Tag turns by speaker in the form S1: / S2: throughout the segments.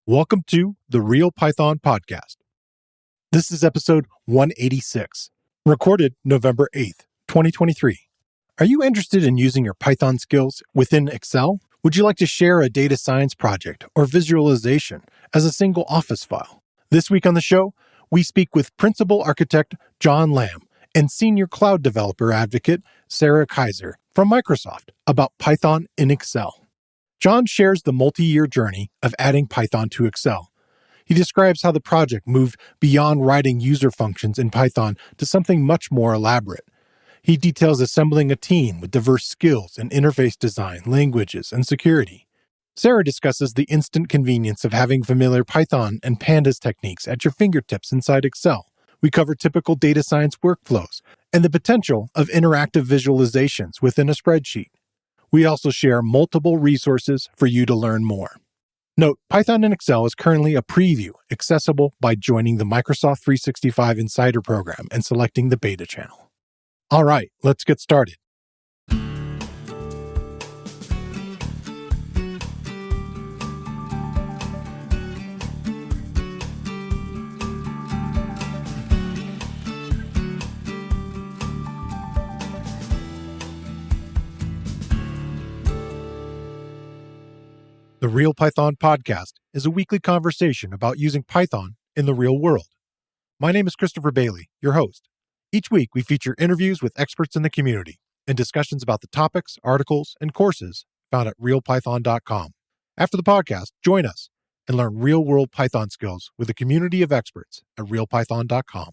S1: Welcome to the Real Python Podcast. This is episode 186, recorded November 8th, 2023. Are you interested in using your Python skills within Excel? Would you like to share a data science project or visualization as a single Office file? This week on the show, we speak with Principal Architect John Lamb and Senior Cloud Developer Advocate Sarah Kaiser from Microsoft about Python in Excel. John shares the multi-year journey of adding Python to Excel. He describes how the project moved beyond writing user functions in Python to something much more elaborate. He details assembling a team with diverse skills in interface design, languages, and security. Sarah discusses the instant convenience of having familiar Python and pandas techniques at your fingertips inside Excel. We cover typical data science workflows and the potential of interactive visualizations within a spreadsheet. We also share multiple resources for you to learn more. Note, Python in Excel is currently a preview, accessible by joining the Microsoft 365 Insider program and selecting the beta channel. All right, let's get started. The Real Python Podcast is a weekly conversation about using Python in the real world. My name is Christopher Bailey, your host. Each week, we feature interviews with experts in the community and discussions about the topics, articles, and courses found at realpython.com. After the podcast, join us and learn real-world Python skills with a community of experts at realpython.com.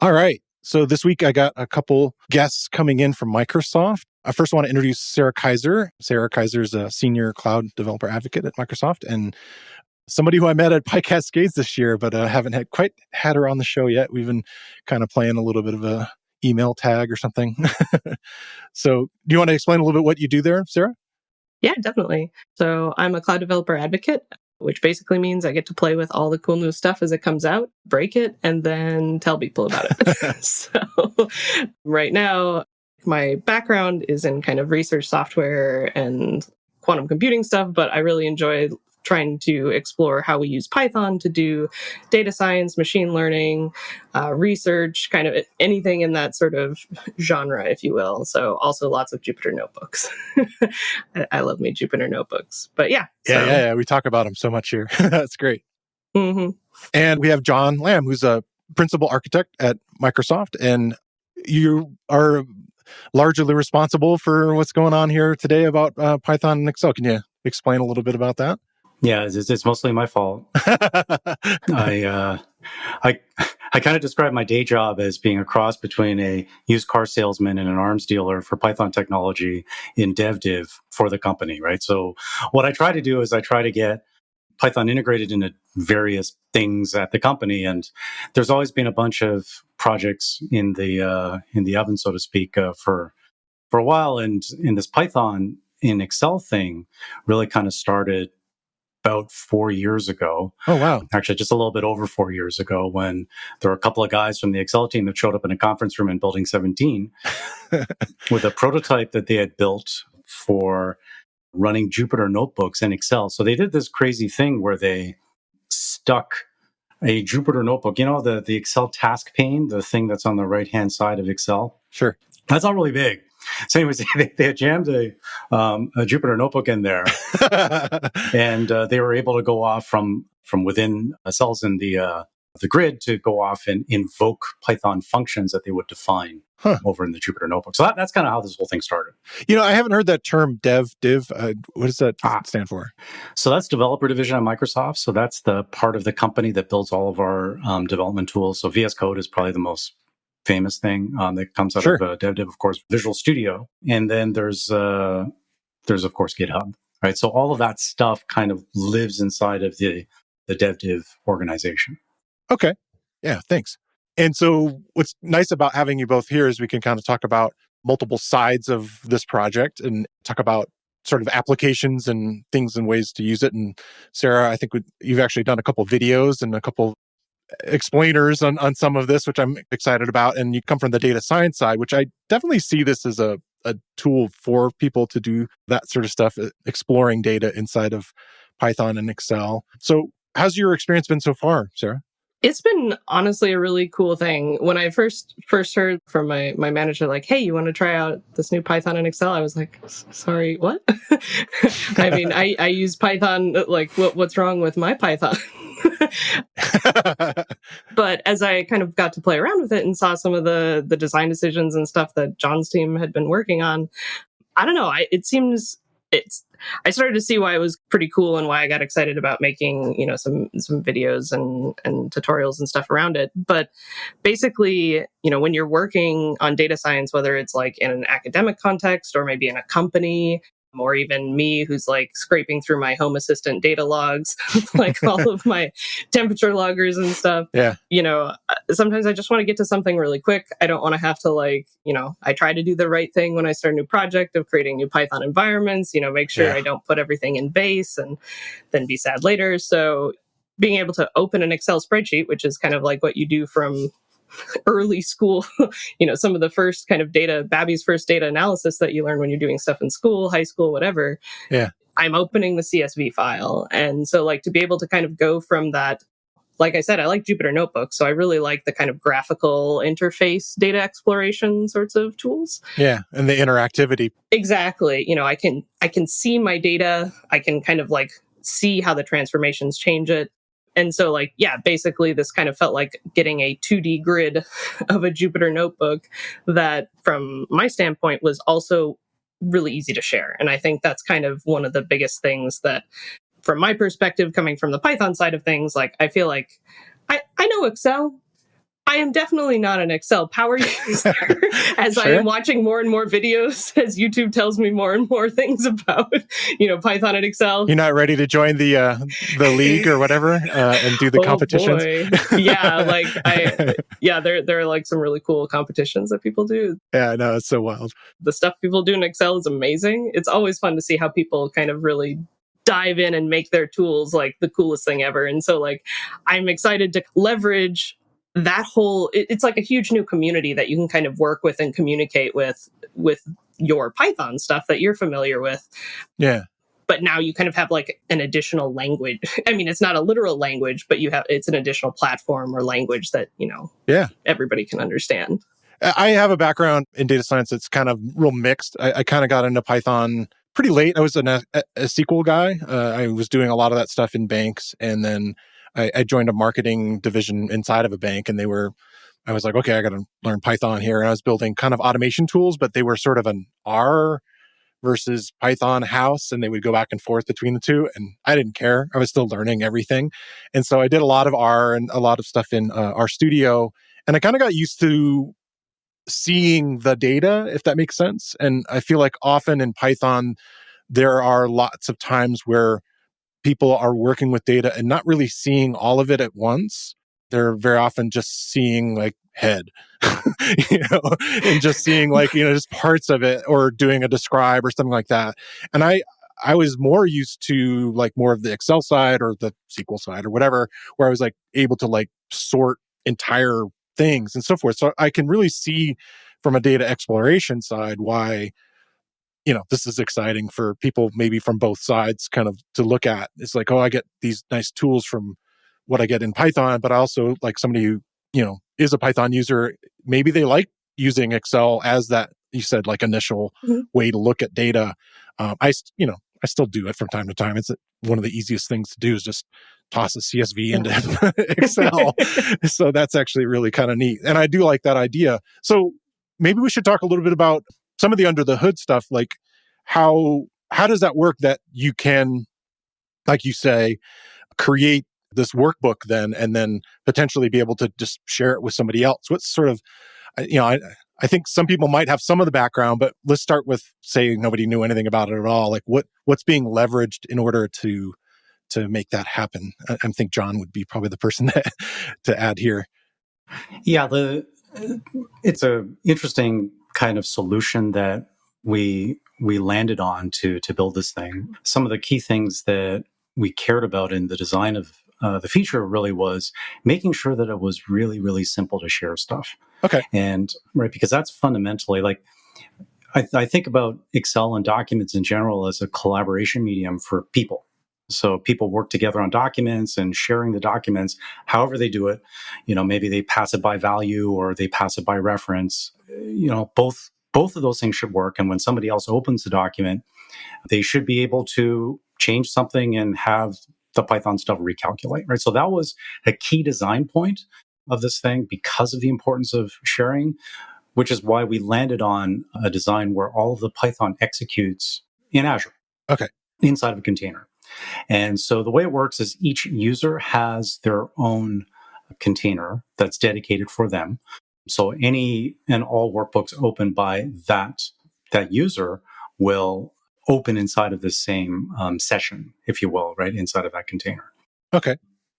S1: All right, so this week I got a couple guests coming in from Microsoft. I first want to introduce Sarah Kaiser. Sarah Kaiser is a senior cloud developer advocate at Microsoft and somebody who I met at PyCascades this year, but haven't quite had her on the show yet. We've been kind of playing a little bit of a email tag or something. So do you want to explain a little bit what you do there, Sarah?
S2: Yeah, definitely. So I'm a cloud developer advocate, which basically means I get to play with all the cool new stuff as it comes out, break it, and then tell people about it. So right now, my background is in kind of research software and quantum computing stuff, but I really enjoy trying to explore how we use Python to do data science, machine learning, research, kind of anything in that sort of genre, if you will. So also lots of Jupyter notebooks. I love my Jupyter notebooks. But yeah.
S1: Yeah. We talk about them so much here. That's great.
S2: Mm-hmm.
S1: And we have John Lamb, who's a principal architect at Microsoft. And you are largely responsible for what's going on here today about Python and Excel. Can you explain a little bit about that?
S3: Yeah, it's mostly my fault. I kind of describe my day job as being a cross between a used car salesman and an arms dealer for Python technology in Dev Div for the company, right? So what I try to do is I try to get Python integrated into various things at the company, and there's always been a bunch of projects in the oven, so to speak, for a while. And in this Python in Excel thing really kind of started about 4 years ago.
S1: Oh, wow.
S3: Actually, just a little bit over 4 years ago, when there were a couple of guys from the Excel team that showed up in a conference room in Building 17 with a prototype that they had built for running Jupyter notebooks in Excel. So they did this crazy thing where they stuck a Jupyter notebook, the Excel task pane, the thing that's on the right-hand side of Excel.
S1: Sure.
S3: That's not really big. So anyways, they had jammed a Jupyter notebook in there, and they were able to go off from within cells in the grid to go off and invoke Python functions that they would define over in the Jupyter notebook. So that's kind of how this whole thing started.
S1: I haven't heard that term Dev Div. What does that stand for?
S3: So that's Developer Division at Microsoft. So that's the part of the company that builds all of our development tools. So VS Code is probably the most famous thing that comes out of Dev Div, of course, Visual Studio. And then there's of course, GitHub, right? So all of that stuff kind of lives inside of the Dev Div organization.
S1: Okay. Yeah, thanks. And so what's nice about having you both here is we can kind of talk about multiple sides of this project and talk about sort of applications and things and ways to use it. And Sarah, I think you've actually done a couple of videos and a couple explainers on some of this, which I'm excited about. And you come from the data science side, which I definitely see this as a tool for people to do that sort of stuff, exploring data inside of Python and Excel. So How's your experience been so far, Sarah?
S2: It's been honestly a really cool thing. When I first heard from my manager, like, "Hey, you want to try out this new Python in Excel?" I was like, "Sorry, what?" I mean, I use Python. Like, what's wrong with my Python? But as I kind of got to play around with it and saw some of the design decisions and stuff that John's team had been working on, I don't know. I started to see why it was pretty cool and why I got excited about making, some videos and tutorials and stuff around it. But basically, when you're working on data science, whether it's like in an academic context or maybe in a company, or even me who's like scraping through my Home Assistant data logs, like all of my temperature loggers and stuff.
S1: Yeah.
S2: Sometimes I just want to get to something really quick. I don't want to have to I try to do the right thing when I start a new project of creating new Python environments, make sure I don't put everything in base and then be sad later. So being able to open an Excel spreadsheet, which is kind of like what you do from early school, some of the first kind of Babby's first data analysis that you learn when you're doing stuff in school, high school, whatever.
S1: Yeah.
S2: I'm opening the CSV file. And so to be able to kind of go from that, like I said, I like Jupyter Notebooks. So I really like the kind of graphical interface data exploration sorts of tools.
S1: Yeah. And the interactivity.
S2: Exactly. I can see my data. I can kind of see how the transformations change it. And so basically this kind of felt like getting a 2D grid of a Jupyter notebook that from my standpoint was also really easy to share. And I think that's kind of one of the biggest things that from my perspective, coming from the Python side of things, I feel like I know Excel. I am definitely not an Excel power user as I am watching more and more videos as YouTube tells me more and more things about, Python and Excel.
S1: You're not ready to join the league or whatever and do the competitions?
S2: Boy. Yeah, there are some really cool competitions that people do.
S1: Yeah, no, it's so wild.
S2: The stuff people do in Excel is amazing. It's always fun to see how people kind of really dive in and make their tools the coolest thing ever. And so I'm excited to leverage that whole, it's like a huge new community that you can kind of work with and communicate with your Python stuff that you're familiar with.
S1: Yeah.
S2: But now you kind of have an additional language. I mean, it's not a literal language, but it's an additional platform or language that, everybody can understand.
S1: I have a background in data science that's kind of real mixed. I kind of got into Python pretty late. I was a SQL guy. I was doing a lot of that stuff in banks, and then I joined a marketing division inside of a bank, and I was like, okay, I got to learn Python here. And I was building kind of automation tools, but they were sort of an R versus Python house, and they would go back and forth between the two. And I didn't care. I was still learning everything. And so I did a lot of R and a lot of stuff in RStudio. And I kind of got used to seeing the data, if that makes sense. And I feel like often in Python, there are lots of times where people are working with data and not really seeing all of it at once. They're very often just seeing head, and just seeing just parts of it, or doing a describe or something like that. And I was more used to more of the Excel side or the SQL side or whatever, where I was able to sort entire things and so forth. So I can really see from a data exploration side why this is exciting for people maybe from both sides kind of to look at. It's I get these nice tools from what I get in Python, but I also somebody who, is a Python user, maybe they like using Excel as that, you said, initial way to look at data. I still do it from time to time. It's one of the easiest things to do is just toss a CSV into Excel. So that's actually really kind of neat. And I do like that idea. So maybe we should talk a little bit about some of the under the hood stuff, how does that work that you can, like you say, create this workbook then, and then potentially be able to just share it with somebody else? What's sort of, I think some people might have some of the background, but let's start with, say, nobody knew anything about it at all. What's being leveraged in order to make that happen? I think John would be probably the person to add here.
S3: Yeah, it's a interesting kind of solution that we landed on to build this thing. Some of the key things that we cared about in the design of the feature really was making sure that it was really, really simple to share stuff.
S1: Okay.
S3: And because that's fundamentally I think about Excel and documents in general as a collaboration medium for people. So people work together on documents and sharing the documents, however they do it. Maybe they pass it by value or they pass it by reference. Both of those things should work. And when somebody else opens the document, they should be able to change something and have the Python stuff recalculate, right? So that was a key design point of this thing because of the importance of sharing, which is why we landed on a design where all of the Python executes in Azure.
S1: Okay.
S3: Inside of a container. And so the way it works is each user has their own container that's dedicated for them. So any and all workbooks opened by that user will open inside of the same session, if you will, right, inside of that container.
S1: Okay.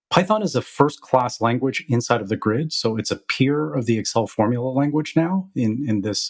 S3: Python is a first-class language inside of the grid, so it's a peer of the Excel formula language now in this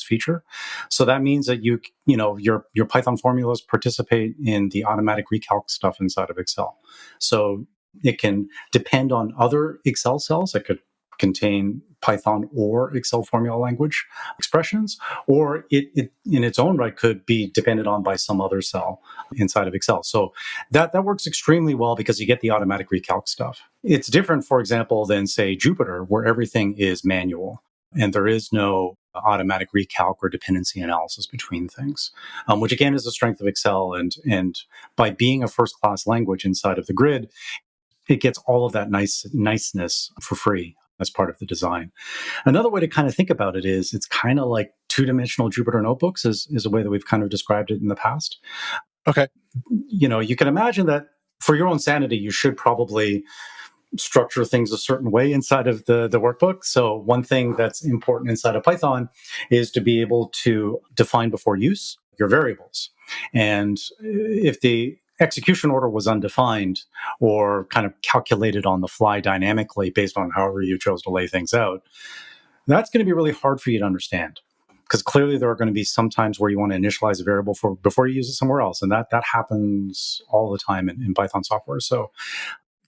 S3: feature. So that means that your Python formulas participate in the automatic recalc stuff inside of Excel. So it can depend on other Excel cells that could contain Python or Excel formula language expressions, or it in its own right could be depended on by some other cell inside of Excel. So that works extremely well because you get the automatic recalc stuff. It's different, for example, than say Jupyter, where everything is manual and there is no automatic recalc or dependency analysis between things, which again is the strength of Excel. And by being a first-class language inside of the grid, it gets all of that niceness for free as part of the design. Another way to kind of think about it is it's kind of like two-dimensional Jupyter notebooks is a way that we've kind of described it in the past.
S1: Okay.
S3: You can imagine that for your own sanity, you should probably structure things a certain way inside of the workbook. So one thing that's important inside of Python is to be able to define before use your variables. And if the execution order was undefined or kind of calculated on the fly dynamically based on however you chose to lay things out, that's going to be really hard for you to understand. Because clearly there are going to be some times where you want to initialize a variable before you use it somewhere else. And that happens all the time in Python software. So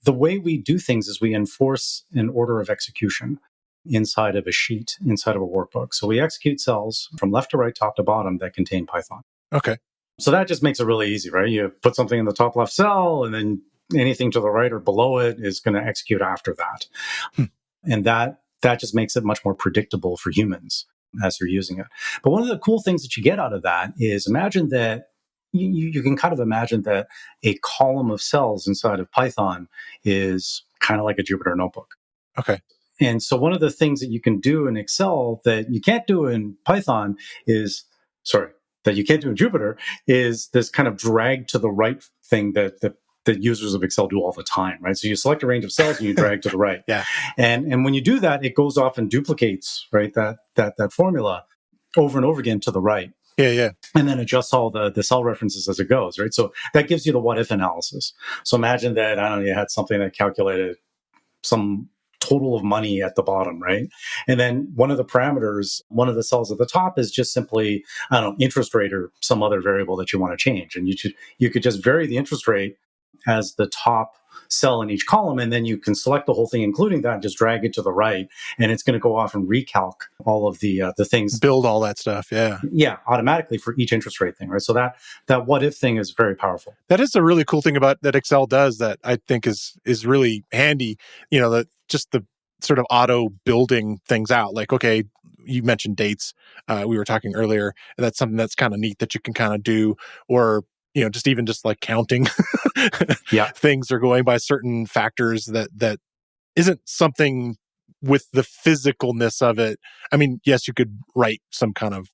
S3: the way we do things is we enforce an order of execution inside of a sheet, inside of a workbook. So we execute cells from left to right, top to bottom that contain Python.
S1: Okay.
S3: So that just makes it really easy, right? You put something in the top left cell, and then anything to the right or below it is going to execute after that. And that just makes it much more predictable for humans as you're using it. But one of the cool things that you get out of that is imagine that you can kind of imagine that a column of cells inside of Python is kind of like a Jupyter notebook.
S1: Okay.
S3: And so one of the things that you can do in Excel that you can't do in Python that you can't do in Jupyter is this kind of drag to the right thing that users of Excel do all the time, right? So you select a range of cells and you drag to the right.
S1: Yeah.
S3: And when you do that, it goes off and duplicates, right, that formula over and over again to the right.
S1: Yeah.
S3: And then adjusts all the cell references as it goes, right? So that gives you the what if analysis. So imagine that, I don't know, you had something that calculated some total of money at the bottom, right? And then one of the parameters, one of the cells at the top is just simply, I don't know, interest rate or some other variable that you want to change. And you could just vary the interest rate as the top cell in each column, and then you can select the whole thing, including that, and just drag it to the right, and it's going to go off and recalc all of the things,
S1: build all that stuff. Yeah,
S3: automatically for each interest rate thing, right? So that what if thing is very powerful.
S1: That is a really cool thing about that Excel does that I think is really handy. Just the sort of auto building things out. Like, okay, you mentioned dates. We were talking earlier, and that's something that's kind of neat that you can kind of do, or just like counting.
S3: Yeah,
S1: things are going by certain factors that isn't something with the physicalness of it. I mean, yes, you could write some kind of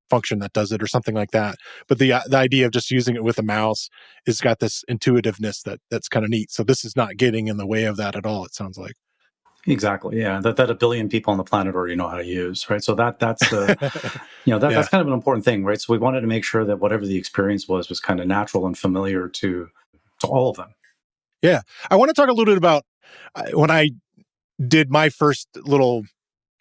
S1: function that does it or something like that, but the idea of just using it with a mouse has got this intuitiveness that's kind of neat. So this is not getting in the way of that at all, it sounds like.
S3: Exactly. Yeah, that 1 billion people on the planet already know how to use, right? So that's the, that's kind of an important thing, right? So we wanted to make sure that whatever the experience was kind of natural and familiar to all of them.
S1: Yeah, I want to talk a little bit about when I did my first little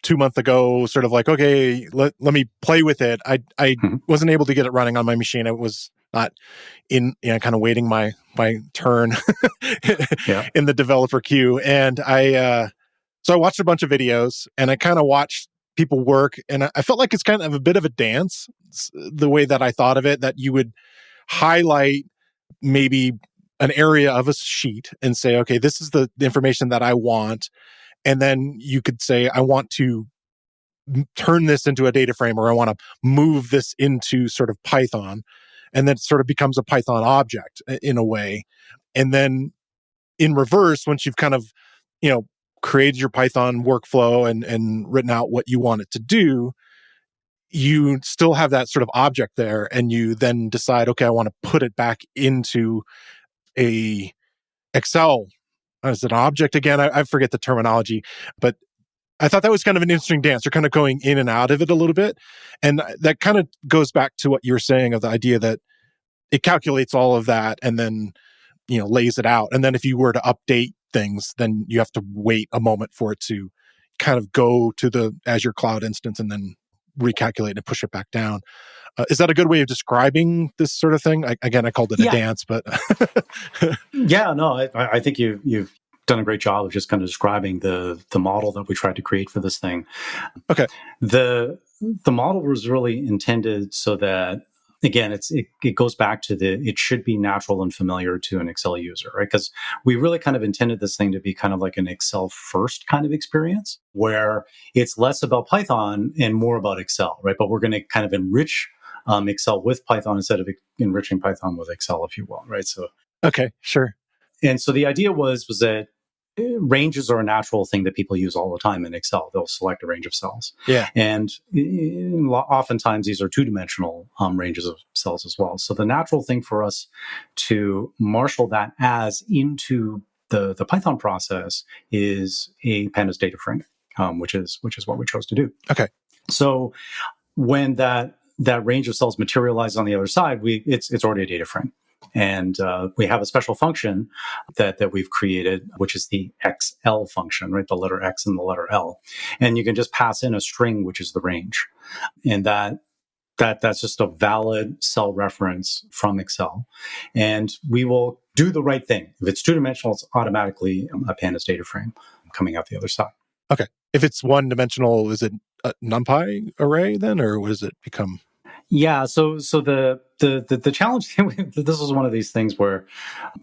S1: 2 months ago, sort of like, okay, let me play with it. I wasn't able to get it running on my machine. I was not in, kind of waiting my turn in the developer queue, and So I watched a bunch of videos and I kind of watched people work, and I felt like it's kind of a bit of a dance, the way that I thought of it, that you would highlight maybe an area of a sheet and say, okay, this is the information that I want. And then you could say, I want to turn this into a data frame, or I want to move this into sort of Python. And then it sort of becomes a Python object in a way. And then in reverse, once you've kind of, created your Python workflow and written out what you want it to do, you still have that sort of object there. And you then decide, okay, I want to put it back into a Excel. Is it an object again? I forget the terminology, but I thought that was kind of an interesting dance. You're kind of going in and out of it a little bit. And that kind of goes back to what you were saying of the idea that it calculates all of that and then, lays it out. And then if you were to update things, then you have to wait a moment for it to kind of go to the Azure cloud instance and then recalculate and push it back down. Is that a good way of describing this sort of thing? I called it a dance, but
S3: yeah, no, I think you've done a great job of just kind of describing the model that we tried to create for this thing.
S1: Okay.
S3: The model was really intended so that, again, it goes back to it should be natural and familiar to an Excel user, right? Because we really kind of intended this thing to be kind of like an Excel first kind of experience where it's less about Python and more about Excel, right? But we're going to kind of enrich Excel with Python instead of enriching Python with Excel, if you will, right? So
S1: okay, sure.
S3: And so the idea was that ranges are a natural thing that people use all the time in Excel. They'll select a range of cells.
S1: Yeah.
S3: And oftentimes these are two-dimensional ranges of cells as well. So the natural thing for us to marshal that as into the Python process is a pandas data frame, which is what we chose to do.
S1: Okay.
S3: So when that range of cells materializes on the other side, it's already a data frame. And we have a special function that we've created, which is the XL function, right? The letter X and the letter L. And you can just pass in a string, which is the range. And that's just a valid cell reference from Excel. And we will do the right thing. If it's two-dimensional, it's automatically a pandas data frame coming out the other side.
S1: Okay. If it's one-dimensional, is it a NumPy array then, or what does it become?
S3: Yeah, so the challenge, this is one of these things where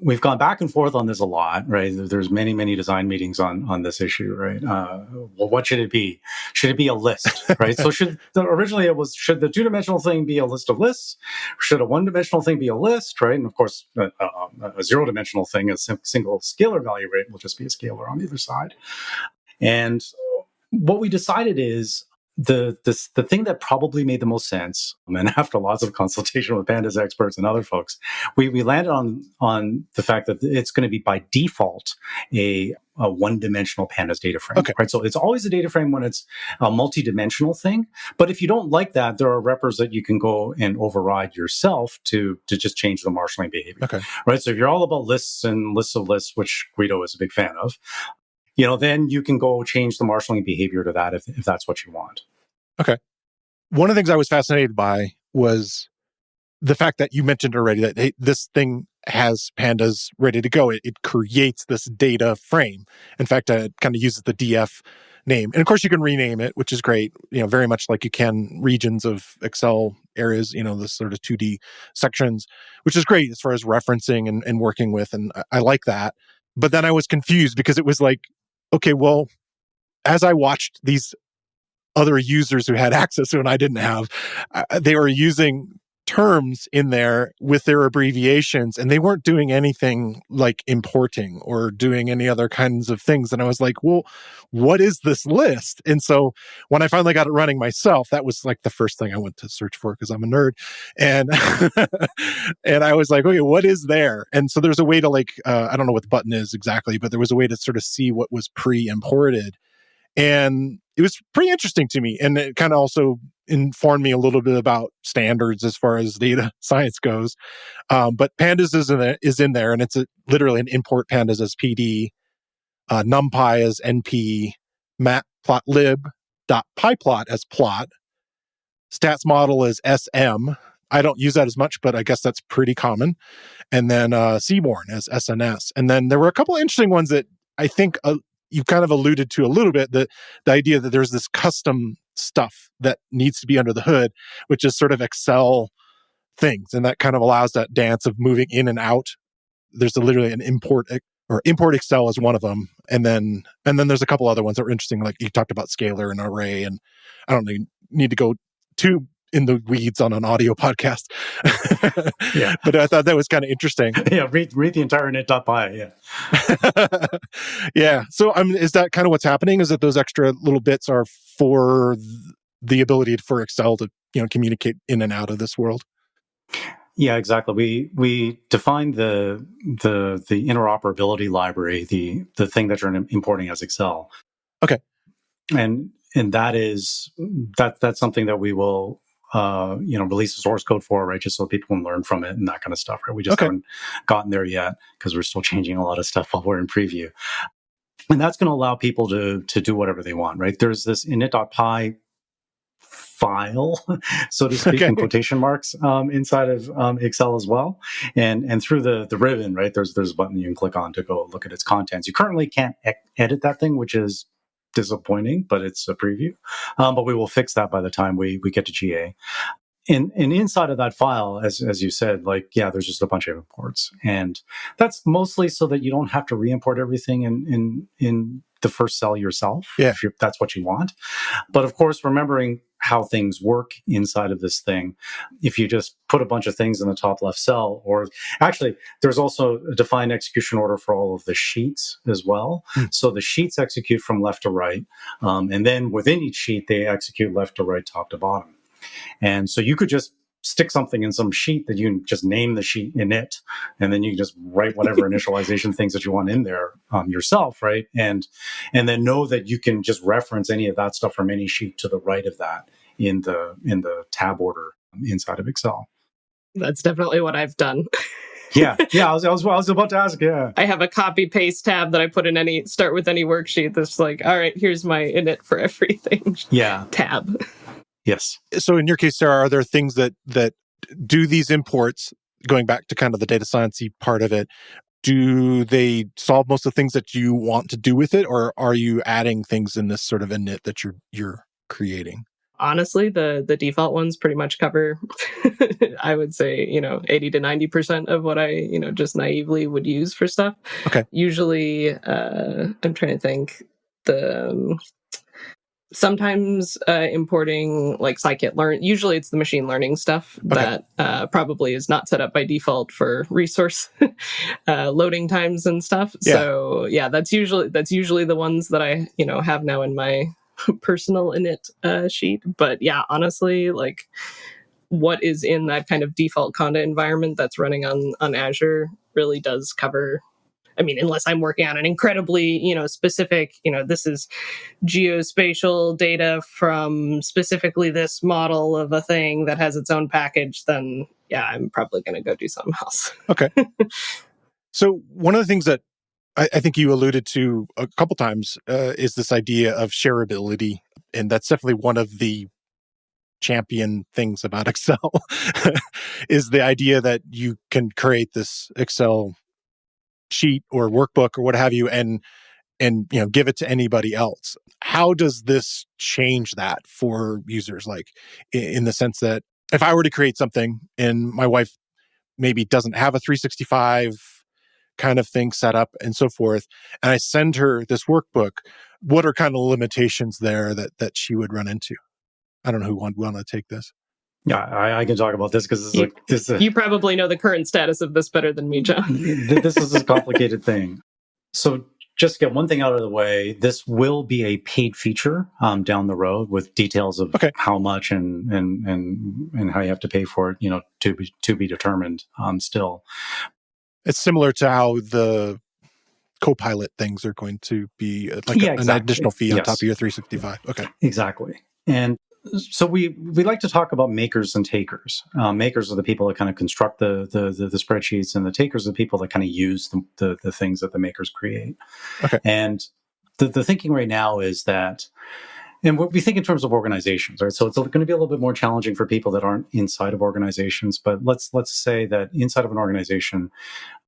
S3: we've gone back and forth on this a lot, right? There's many design meetings on this issue, right? Well, what should it be? Should it be a list, right? So originally it was, should the two-dimensional thing be a list of lists? Should a one-dimensional thing be a list, right? And of course, a zero-dimensional thing, a single scalar value rate will just be a scalar on the other side. And what we decided is, the thing that probably made the most sense, and after lots of consultation with pandas experts and other folks, we landed on the fact that it's going to be by default a one-dimensional pandas data frame.
S1: Okay.
S3: Right? So it's always a data frame when it's a multi-dimensional thing. But if you don't like that, there are repers that you can go and override yourself to just change the marshalling behavior.
S1: Okay.
S3: Right. So if you're all about lists and lists of lists, which Guido is a big fan of, then you can go change the marshalling behavior to that if that's what you want.
S1: Okay. One of the things I was fascinated by was the fact that you mentioned already that, hey, this thing has pandas ready to go. It creates this data frame. In fact, it kind of uses the DF name. And of course, you can rename it, which is great, very much like you can regions of Excel areas, this sort of 2D sections, which is great as far as referencing and working with. And I like that. But then I was confused because it was like, okay, well, as I watched these other users who had access to it and I didn't have, they were using terms in there with their abbreviations and they weren't doing anything like importing or doing any other kinds of things. And I was like, well, what is this list? And so when I finally got it running myself, that was like the first thing I went to search for because I'm a nerd. And and I was like, okay, what is there? And so there's a way to I don't know what the button is exactly, but there was a way to sort of see what was pre-imported. And it was pretty interesting to me. And it kind of also informed me a little bit about standards as far as data science goes. But pandas is in there, and it's literally an import pandas as PD, numpy as NP, matplotlib.pyplot as plot, stats model as SM. I don't use that as much, but I guess that's pretty common. And then Seaborn as SNS. And then there were a couple of interesting ones that I think you kind of alluded to a little bit, the idea that there's this custom stuff that needs to be under the hood, which is sort of Excel things. And that kind of allows that dance of moving in and out There's literally an import Excel is one of them. And then there's a couple other ones that were interesting. Like you talked about scalar and array, and I don't need to go too in the weeds on an audio podcast.
S3: Yeah.
S1: But I thought that was kind of interesting.
S3: Yeah. Read the entire init.py. Yeah.
S1: Yeah. So is that kind of what's happening? Is that those extra little bits are for the ability for Excel to, communicate in and out of this world?
S3: Yeah, exactly. We define the interoperability library, the thing that you're importing as Excel.
S1: Okay.
S3: And that's something that we will release the source code for, right? Just so people can learn from it and that kind of stuff, right? We just haven't gotten there yet because we're still changing a lot of stuff while we're in preview. And that's going to allow people to do whatever they want, right? There's this init.py file, so to speak, in quotation marks, inside of Excel as well. And through the ribbon, right, there's a button you can click on to go look at its contents. You currently can't edit that thing, which is disappointing, but it's a preview. But we will fix that by the time we get to GA. And inside of that file, as you said, there's just a bunch of imports. And that's mostly so that you don't have to re-import everything in the first cell yourself, if that's what you want. But of course, remembering how things work inside of this thing, if you just put a bunch of things in the top left cell, or actually, there's also a defined execution order for all of the sheets as well. So the sheets execute from left to right. And then within each sheet, they execute left to right, top to bottom. And so you could just stick something in some sheet that you can just name the sheet init, and then you can just write whatever initialization things that you want in there yourself, right? And then know that you can just reference any of that stuff from any sheet to the right of that in the tab order inside of Excel.
S2: That's definitely what I've done.
S3: Yeah. I was about to ask. Yeah,
S2: I have a copy paste tab that I put in start with any worksheet. That's like, all right, here's my init for everything.
S3: Yeah.
S2: Tab.
S3: Yes. So
S1: in your case, Sarah, are there things that do these imports, going back to kind of the data science-y part of it, do they solve most of the things that you want to do with it, or are you adding things in this sort of init that you're creating?
S2: Honestly, the default ones pretty much cover, I would say, 80 to 90% of what I, just naively would use for stuff.
S1: Okay.
S2: Usually, I'm trying to think, sometimes importing like scikit-learn, usually it's the machine learning stuff that probably is not set up by default for resource loading times and stuff. Yeah. So yeah, that's usually the ones that I have now in my personal init sheet. But yeah, honestly, what is in that kind of default Conda environment that's running on Azure really does cover. I mean, unless I'm working on an incredibly, specific, this is geospatial data from specifically this model of a thing that has its own package, then yeah, I'm probably going to go do something else.
S1: Okay. So one of the things that I think you alluded to a couple times is this idea of shareability. And that's definitely one of the champion things about Excel is the idea that you can create this Excel sheet or workbook or what have you and give it to anybody else. How does this change that for users? Like in the sense that if I were to create something and my wife maybe doesn't have a 365 kind of thing set up and so forth, and I send her this workbook, what are kind of limitations there that she would run into? I don't know who would want to take this.
S3: Yeah, I can talk about this because
S2: you probably know the current status of this better than me, John.
S3: This is a complicated thing. So just to get one thing out of the way, this will be a paid feature down the road with details of how much and how you have to pay for it, to be determined still. It's
S1: similar to how the Copilot things are going to be an additional fee on top of your 365. Okay.
S3: Exactly. And so we like to talk about makers and takers. Makers are the people that kind of construct the spreadsheets, and the takers are the people that kind of use the things that the makers create.
S1: Okay.
S3: And the thinking right now is that, and we think in terms of organizations, right? So it's going to be a little bit more challenging for people that aren't inside of organizations. But let's say that inside of an organization,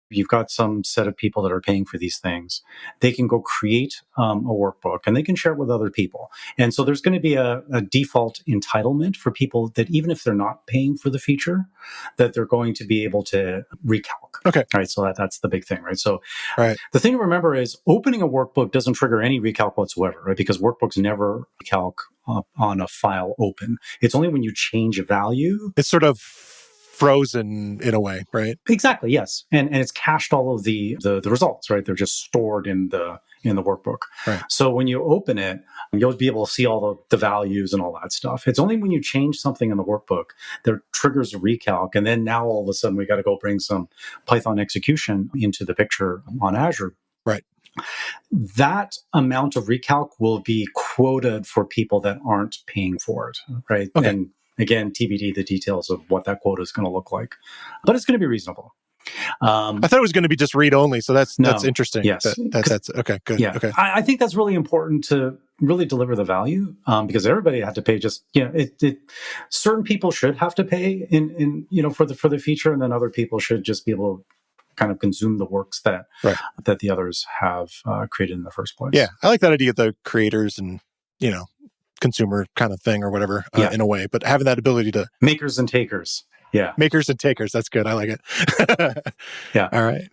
S3: You've got some set of people that are paying for these things. They can go create a workbook and they can share it with other people. And so there's going to be a default entitlement for people that even if they're not paying for the feature, that they're going to be able to recalc.
S1: Okay.
S3: Right. So that's the big thing, right? So
S1: Right.
S3: the thing to remember is opening a workbook doesn't trigger any recalc whatsoever, right? Because workbooks never recalc on a file open. It's only when you change a value.
S1: It's sort of frozen in a way, right?
S3: Exactly, yes. And it's cached all of the results, right? They're just stored in the workbook.
S1: Right.
S3: So when you open it, you'll be able to see all the values and all that stuff. It's only when you change something in the workbook that triggers a recalc. And then now all of a sudden we got to go bring some Python execution into the picture on Azure.
S1: Right.
S3: That amount of recalc will be quoted for people that aren't paying for it, right?
S1: Okay.
S3: And again, TBD, the details of what that quota is going to look like. But it's going to be reasonable.
S1: I thought it was going to be just read only, so that's interesting.
S3: Yes,
S1: that's okay. Good.
S3: Yeah,
S1: okay.
S3: I think that's really important to really deliver the value because everybody had to pay. Just certain people should have to pay in for the feature, and then other people should just be able to kind of consume the works that the others have created in the first place.
S1: Yeah, I like that idea of the creators and consumer kind of thing or whatever in a way, but having that ability to
S3: makers and takers. Yeah.
S1: Makers and takers. That's good. I like it.
S3: Yeah.
S1: All right.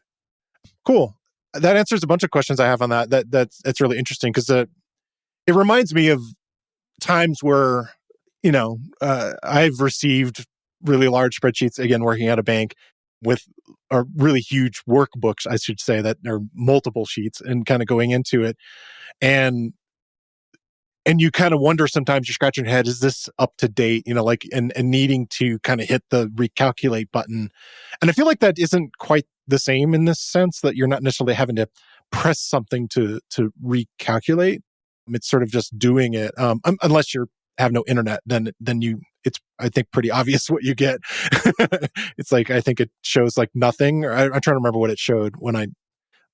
S1: Cool. That answers a bunch of questions I have on that. That's really interesting because it reminds me of times where, I've received really large spreadsheets, again, working at a bank with really huge workbooks, I should say, that are multiple sheets and kind of going into it. And you kind of wonder sometimes, you're scratching your head, is this up to date? And needing to kind of hit the recalculate button. And I feel like that isn't quite the same in this sense, that you're not necessarily having to press something to recalculate. It's sort of just doing it. Unless you have no internet, then it's, I think, pretty obvious what you get. It's like, I think it shows like nothing. Or I'm trying to remember what it showed when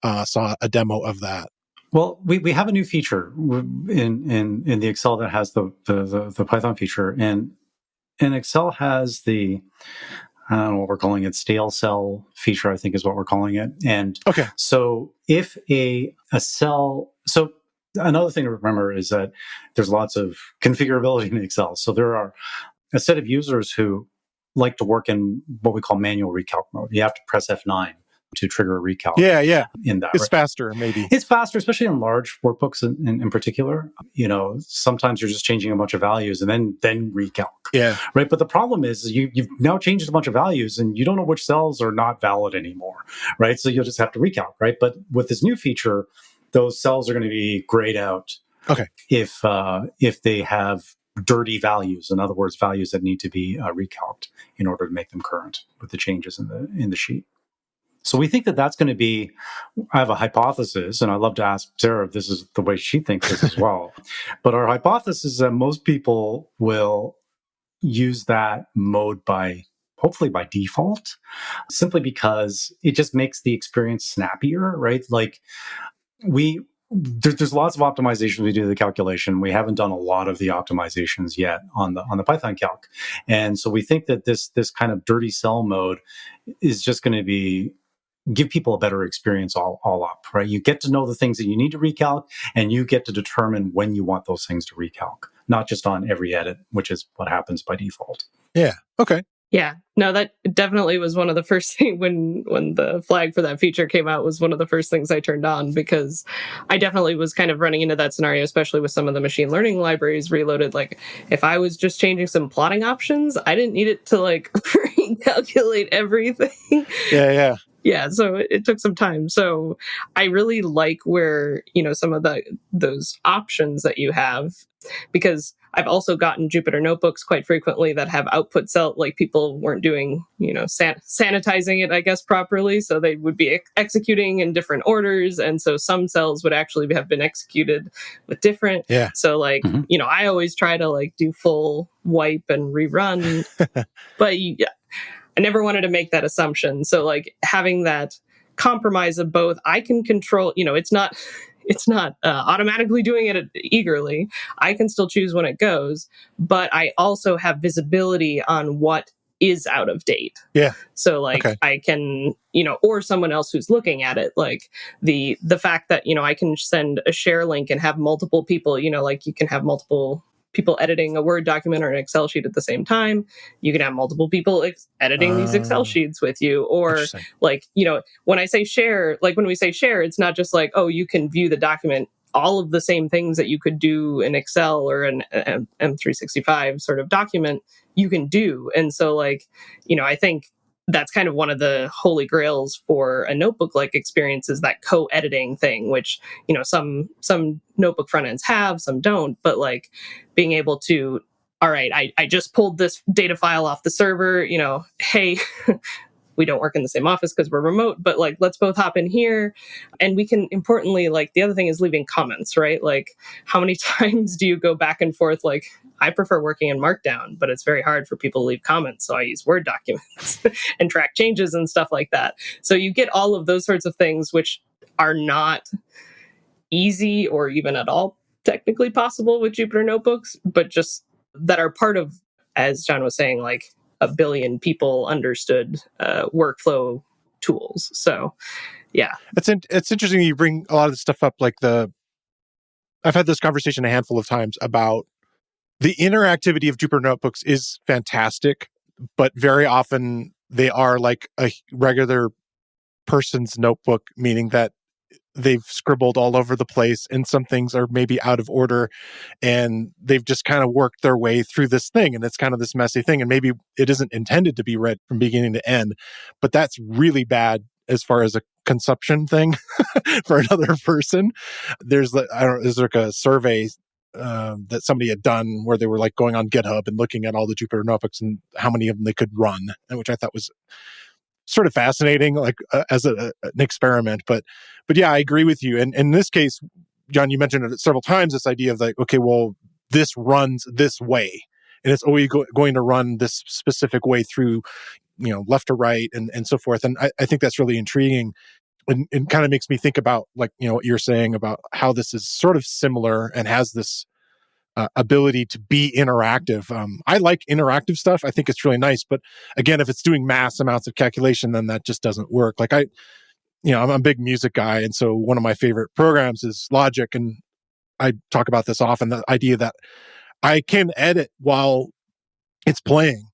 S1: I saw a demo of that.
S3: Well, we have a new feature in the Excel that has the Python feature, and Excel has the, I don't know what we're calling it, stale cell feature, I think is what we're calling it. And so if a cell, so another thing to remember is that there's lots of configurability in Excel. So there are a set of users who like to work in what we call manual recalc mode. You have to press F9 to trigger a recalc.
S1: Yeah.
S3: In that,
S1: it's faster, maybe.
S3: It's faster, especially in large workbooks in particular. Sometimes you're just changing a bunch of values and then recalc.
S1: Yeah.
S3: Right. But the problem is you've now changed a bunch of values and you don't know which cells are not valid anymore. Right. So you'll just have to recalc. Right. But with this new feature, those cells are going to be grayed out.
S1: Okay.
S3: If they have dirty values, in other words, values that need to be recalced in order to make them current with the changes in the sheet. So we think that that's going to be, I have a hypothesis, and I'd love to ask Sarah if this is the way she thinks this as well. But our hypothesis is that most people will use that mode hopefully by default, simply because it just makes the experience snappier, right? Like there's lots of optimizations we do to the calculation. We haven't done a lot of the optimizations yet on the Python calc. And so we think that this kind of dirty cell mode is just going to give people a better experience all up, right? You get to know the things that you need to recalc, and you get to determine when you want those things to recalc, not just on every edit, which is what happens by default.
S1: Yeah. Okay.
S2: Yeah. No, that definitely was one of the first things when the flag for that feature came out, was one of the first things I turned on, because I definitely was kind of running into that scenario, especially with some of the machine learning libraries reloaded. Like if I was just changing some plotting options, I didn't need it to like recalculate everything.
S1: Yeah.
S2: Yeah, so it took some time. So I really like where, some of those options that you have, because I've also gotten Jupyter notebooks quite frequently that have output cell, like people weren't doing, sanitizing it, I guess, properly. So they would be executing in different orders. And so some cells would actually have been executed with different.
S1: Yeah.
S2: So like, I always try to like do full wipe and rerun, but I never wanted to make that assumption. So like having that compromise of both, I can control, it's not automatically doing it eagerly. I can still choose when it goes, but I also have visibility on what is out of date.
S1: Yeah.
S2: So like
S1: Okay.
S2: I can, or someone else who's looking at it, like the fact that, I can send a share link and have multiple people, like you can have multiple people editing a Word document or an Excel sheet at the same time. You can have multiple people editing these Excel sheets with you. Or like, when I say share, like when we say share, it's not just like, oh, you can view the document, all of the same things that you could do in Excel or an M365 sort of document, you can do. And so like, I think that's kind of one of the holy grails for a notebook-like experience is that co-editing thing, which, some notebook front ends have, some don't, but like being able to, all right, I just pulled this data file off the server, hey, we don't work in the same office because we're remote, but like, let's both hop in here. And we can, importantly, like the other thing is leaving comments, right? Like how many times do you go back and forth? Like I prefer working in Markdown, but it's very hard for people to leave comments. So I use Word documents and track changes and stuff like that. So you get all of those sorts of things, which are not easy or even at all technically possible with Jupyter notebooks, but just that are part of, as John was saying, like a billion people understood workflow tools. So, yeah.
S1: It's interesting you bring a lot of this stuff up. Like I've had this conversation a handful of times about the interactivity of Jupyter notebooks is fantastic, but very often they are like a regular person's notebook, meaning that they've scribbled all over the place and some things are maybe out of order and they've just kind of worked their way through this thing. And it's kind of this messy thing. And maybe it isn't intended to be read from beginning to end, but that's really bad as far as a consumption thing for another person. There's like a survey that somebody had done where they were like going on GitHub and looking at all the Jupyter notebooks and how many of them they could run, which I thought was sort of fascinating, like as an experiment. But yeah, I agree with you. And in this case, John, you mentioned it several times, this idea of like, okay, well, this runs this way. And it's always going to run this specific way through, left to right and so forth. And I think that's really intriguing. And kind of makes me think about like, what you're saying about how this is sort of similar and has this ability to be interactive. I like interactive stuff. I think it's really nice. But again, if it's doing mass amounts of calculation, then that just doesn't work. Like I'm a big music guy. And so one of my favorite programs is Logic. And I talk about this often, the idea that I can edit while it's playing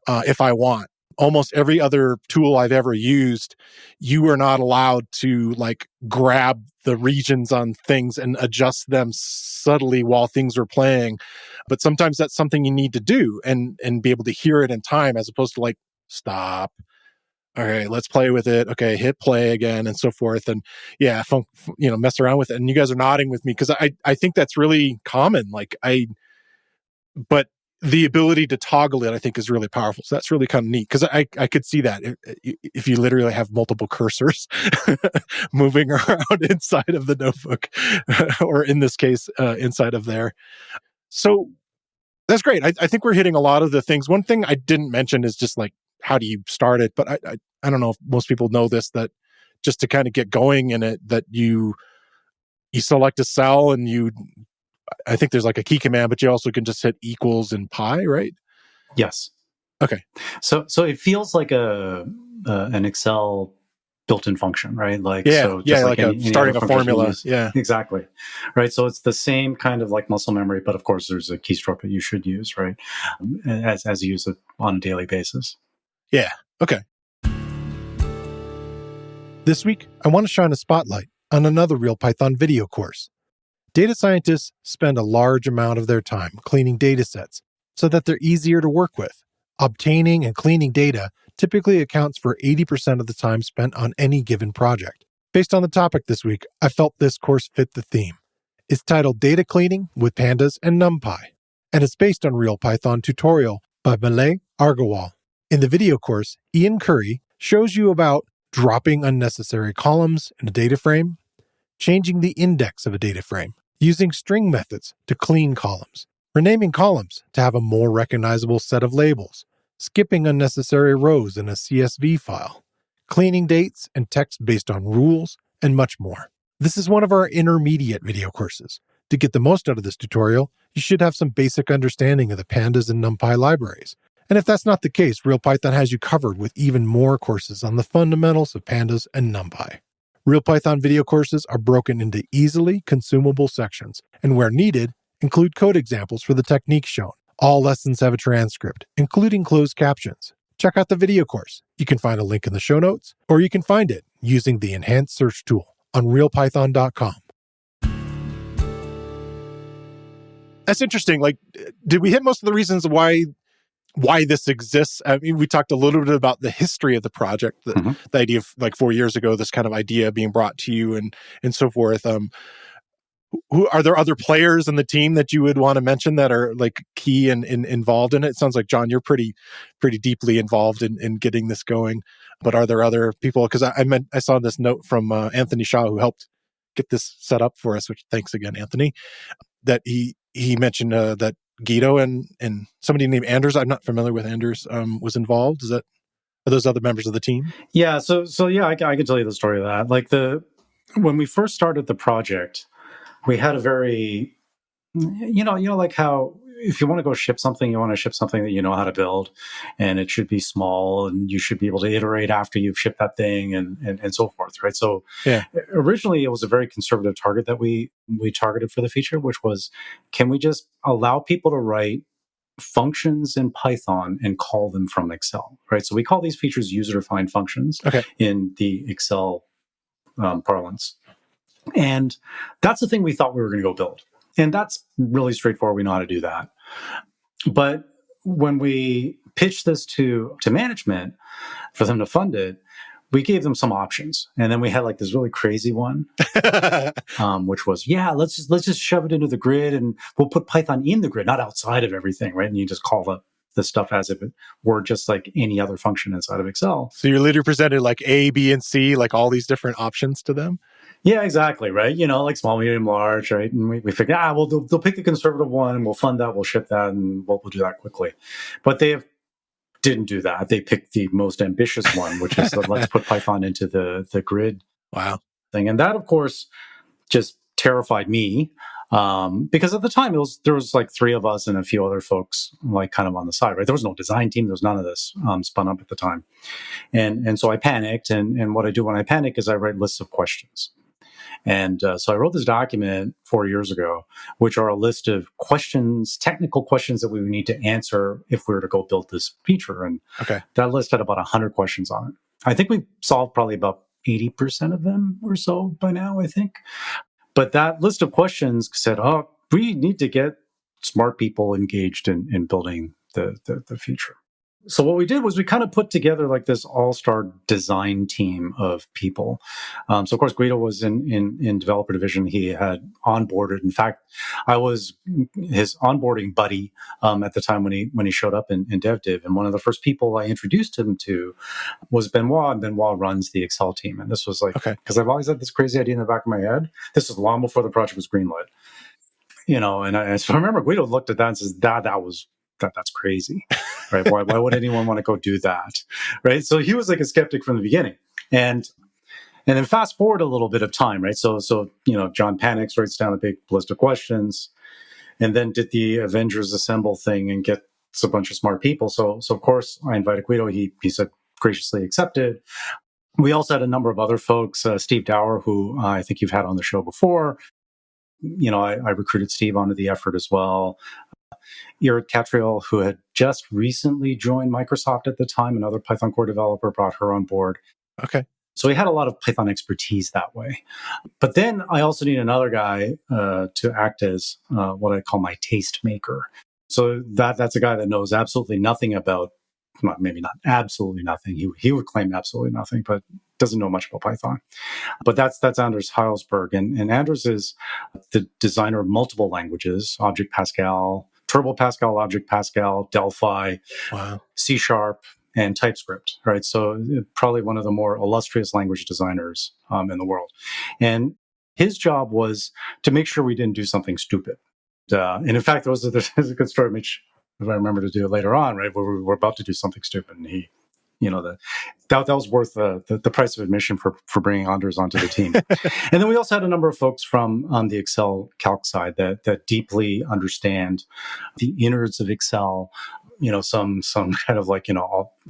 S1: if I want. Almost every other tool I've ever used, you are not allowed to like grab the regions on things and adjust them subtly while things are playing. But sometimes that's something you need to do and be able to hear it in time as opposed to like, stop. Okay, let's play with it. Okay, hit play again and so forth. And yeah, mess around with it. And you guys are nodding with me because I think that's really common. But the ability to toggle it, I think, is really powerful. So that's really kind of neat because I could see that if you literally have multiple cursors moving around inside of the notebook, or in this case, inside of there. So that's great. I think we're hitting a lot of the things. One thing I didn't mention is just like, how do you start it? But I don't know if most people know this, that just to kind of get going in it, that you select a cell and I think there's like a key command, but you also can just hit equals and pi, right?
S3: Yes.
S1: Okay.
S3: So it feels like an Excel built-in function, right? Like
S1: starting a formula. Yeah,
S3: exactly. Right. So it's the same kind of like muscle memory, but of course there's a keystroke that you should use, right? As you use it on a daily basis.
S1: Yeah. Okay. This week, I want to shine a spotlight on another Real Python video course. Data scientists spend a large amount of their time cleaning data sets so that they're easier to work with. Obtaining and cleaning data typically accounts for 80% of the time spent on any given project. Based on the topic this week, I felt this course fit the theme. It's titled Data Cleaning with Pandas and NumPy, and it's based on Real Python tutorial by Malay Argawal. In the video course, Ian Curry shows you about dropping unnecessary columns in a data frame, changing the index of a data frame, using string methods to clean columns, renaming columns to have a more recognizable set of labels, skipping unnecessary rows in a CSV file, cleaning dates and text based on rules, and much more. This is one of our intermediate video courses. To get the most out of this tutorial, you should have some basic understanding of the Pandas and NumPy libraries, And if that's not the case, RealPython has you covered with even more courses on the fundamentals of pandas and NumPy. RealPython video courses are broken into easily consumable sections, and where needed, include code examples for the techniques shown. All lessons have a transcript, including closed captions. Check out the video course. You can find a link in the show notes, or you can find it using the enhanced search tool on realpython.com. That's interesting. Like, did we hit most of the reasons why this exists? I mean, we talked a little bit about the history of the project, the idea of like 4 years ago, this kind of idea being brought to you and so forth. Who are there other players in the team that you would want to mention that are like key and involved in it? It sounds like, John, you're pretty deeply involved in getting this going. But are there other people? Because I saw this note from Anthony Shaw, who helped get this set up for us, which thanks again, Anthony, that he mentioned that Guido and somebody named Anders, I'm not familiar with Anders, was involved. Are those other members of the team?
S3: Yeah. So yeah, I can tell you the story of that. Like when we first started the project, we had a very, like how if you want to go ship something, you want to ship something that you know how to build, and it should be small, and you should be able to iterate after you've shipped that thing, and so forth, right? So originally, it was a very conservative target that we targeted for the feature, which was, can we just allow people to write functions in Python and call them from Excel, right? So we call these features user-defined functions in the Excel parlance. And that's the thing we thought we were going to go build. And that's really straightforward. We know how to do that. But when we pitched this to management for them to fund it, we gave them some options. And then we had like this really crazy one, which was, let's just shove it into the grid, and we'll put Python in the grid, not outside of everything, right? And you just call the stuff as if it were just like any other function inside of Excel.
S1: So you literally presented like A, B, and C, like all these different options to them?
S3: Yeah, exactly, right? Like small, medium, large, right? And we figured, well, they'll pick the conservative one, and we'll fund that, we'll ship that, and we'll do that quickly. But they didn't do that. They picked the most ambitious one, which is let's put Python into the grid thing. And that, of course, just terrified me, because at the time there was like 3 of us and a few other folks like kind of on the side, right? There was no design team. There was none of this spun up at the time. And so I panicked. And what I do when I panic is I write lists of questions. And so I wrote this document 4 years ago, which are a list of questions, technical questions that we would need to answer if we were to go build this feature. And that list had about 100 questions on it. I think we've solved probably about 80% of them or so by now, I think. But that list of questions said, we need to get smart people engaged in building the feature. So what we did was we kind of put together like this all-star design team of people. So of course, Guido was in developer division. He had onboarded. In fact, I was his onboarding buddy at the time when he showed up in Dev Div. And one of the first people I introduced him to was Benoit. And Benoit runs the Excel team. And this was like, because I've always had this crazy idea in the back of my head. This was long before the project was greenlit. And so I remember Guido looked at that and says, that's crazy, right? Why would anyone want to go do that, right? So he was like a skeptic from the beginning, and then fast forward a little bit of time, right? So John panics, writes down a big list of questions, and then did the Avengers Assemble thing and gets a bunch of smart people. So of course I invited Guido. He said graciously accepted. We also had a number of other folks, Steve Dower, who I think you've had on the show before. I recruited Steve onto the effort as well. Irit Catriel, who had just recently joined Microsoft at the time, another Python core developer, brought her on board. So we had a lot of Python expertise that way. But then I also need another guy to act as what I call my taste maker. So that's a guy that knows absolutely nothing about, well, maybe not absolutely nothing. He would claim absolutely nothing, but doesn't know much about Python. But that's Anders Heilsberg. And Anders is the designer of multiple languages, Object Pascal, Turbo Pascal, Object Pascal, Delphi, C#, and TypeScript, right? So probably one of the more illustrious language designers in the world. And his job was to make sure we didn't do something stupid. And in fact, there's a good story, which if I remember to do it later on, right, where we were about to do something stupid, and he, that was worth the price of admission for bringing Anders onto the team. And then we also had a number of folks from the Excel calc side that deeply understand the innards of Excel, some kind of like,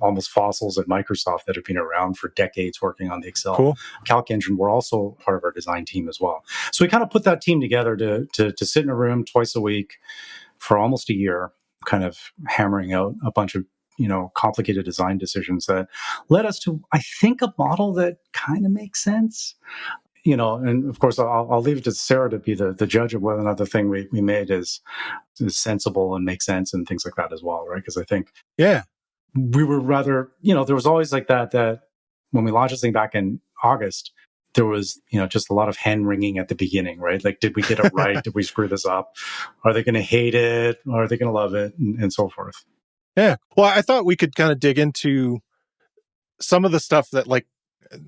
S3: almost fossils at Microsoft that have been around for decades working on the Excel calc engine were also part of our design team as well. So we kind of put that team together to sit in a room twice a week for almost a year, kind of hammering out a bunch of complicated design decisions that led us to, I think, a model that kind of makes sense. And of course, I'll leave it to Sarah to be the judge of whether or not the thing we made is sensible and makes sense and things like that as well, right? Because I think, we were rather, there was always like that when we launched this thing back in August, there was, just a lot of hand wringing at the beginning, right? Like, did we get it right? Did we screw this up? Are they going to hate it? Or are they going to love it? And so forth.
S1: Yeah. Well, I thought we could kind of dig into some of the stuff that, like,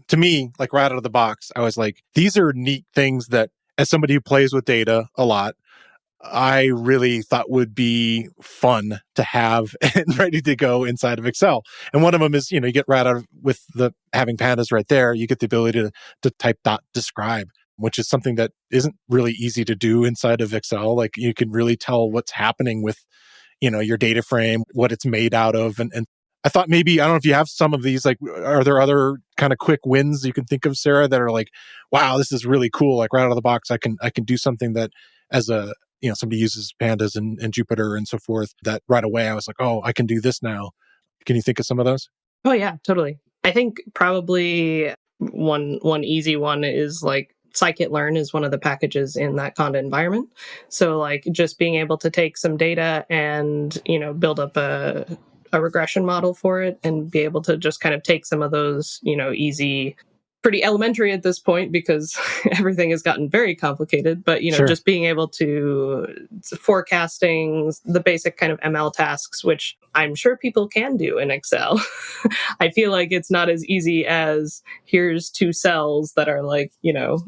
S1: to me, like right out of the box, I was like, these are neat things that, as somebody who plays with data a lot, I really thought would be fun to have and ready to go inside of Excel. And one of them is, you get right out of with the having pandas right there, you get the ability to type .describe, which is something that isn't really easy to do inside of Excel. Like, you can really tell what's happening with, your data frame, what it's made out of. And I thought maybe, I don't know if you have some of these, like, are there other kind of quick wins you can think of, Sarah, that are like, wow, this is really cool. Like right out of the box, I can do something that as a, somebody uses pandas and Jupyter and so forth, that right away I was like, oh, I can do this now. Can you think of some of those?
S2: Oh yeah, totally. I think probably one easy one is like scikit-learn is one of the packages in that Conda environment. So like just being able to take some data and, build up a regression model for it and be able to just kind of take some of those, easy, pretty elementary at this point because everything has gotten very complicated, but,
S1: Sure.
S2: Just being able to forecasting the basic kind of ML tasks, which I'm sure people can do in Excel. I feel like it's not as easy as here's two cells that are like,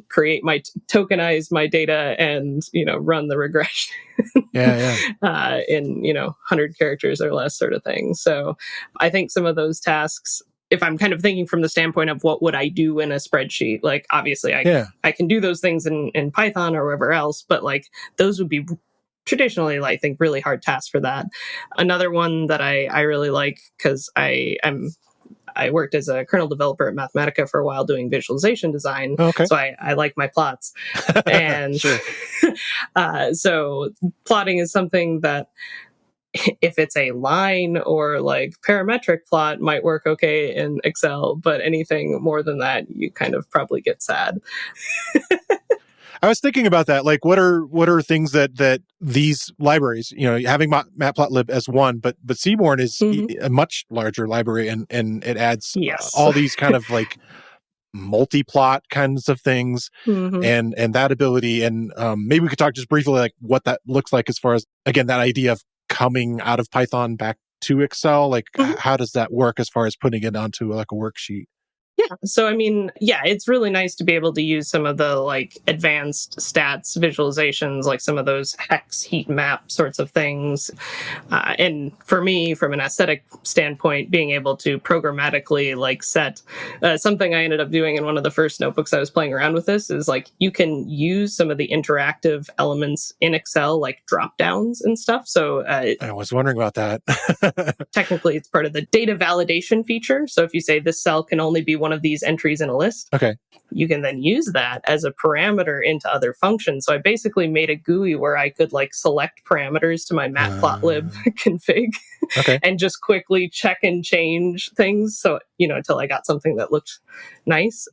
S2: create tokenize my data and, run the regression. In 100 characters or less sort of thing. So I think some of those tasks, if I'm kind of thinking from the standpoint of what would I do in a spreadsheet, like obviously I can do those things in Python or wherever else, but like those would be traditionally, I think, really hard tasks for that. Another one that I really like, because I worked as a kernel developer at Mathematica for a while doing visualization design.
S1: Okay.
S2: So I like my plots. And so plotting is something that if it's a line or like parametric plot might work okay in Excel, but anything more than that, you kind of probably get sad.
S1: I was thinking about that. Like, what are things that these libraries, having Matplotlib as one, but Seaborn is a much larger library, and it adds all these kind of like multi-plot kinds of things, and that ability. And maybe we could talk just briefly like what that looks like as far as, again, that idea of coming out of Python back to Excel. Like, how does that work as far as putting it onto like a worksheet?
S2: Yeah. So, I mean, it's really nice to be able to use some of the like advanced stats visualizations, like some of those hex heat map sorts of things. And for me, from an aesthetic standpoint, being able to programmatically like set something I ended up doing in one of the first notebooks I was playing around with this is like you can use some of the interactive elements in Excel, like drop downs and stuff. So
S1: I was wondering about that.
S2: Technically, it's part of the data validation feature. So if you say this cell can only be one of these entries in a list, you can then use that as a parameter into other functions. So I basically made a GUI where I could like select parameters to my Matplotlib config and just quickly check and change things. So, until I got something that looked nice.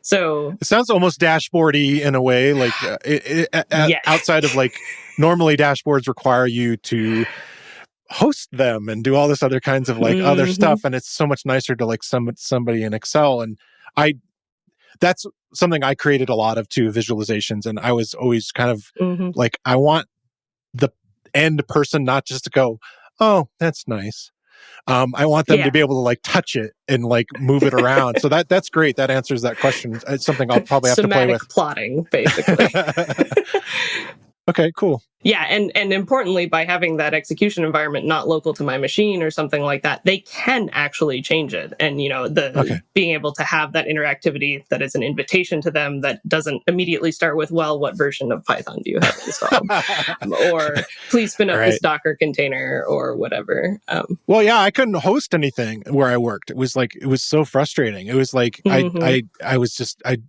S2: So
S1: it sounds almost dashboardy in a way, like outside of like normally dashboards require you to host them and do all this other kinds of like other stuff, and it's so much nicer to like somebody in Excel. And that's something I created a lot of too, visualizations, and I was always kind of like, I want the end person not just to go, oh, that's nice. I want them to be able to like touch it and like move it around. So that's great. That answers that question. It's something I'll probably have to play with.
S2: Plotting, basically.
S1: Okay, cool.
S2: Yeah, and importantly, by having that execution environment not local to my machine or something like that, they can actually change it. And the being able to have that interactivity that is an invitation to them that doesn't immediately start with, well, what version of Python do you have installed? Or please spin up this Docker container or whatever.
S1: Well, yeah, I couldn't host anything where I worked. It was so frustrating. It was like I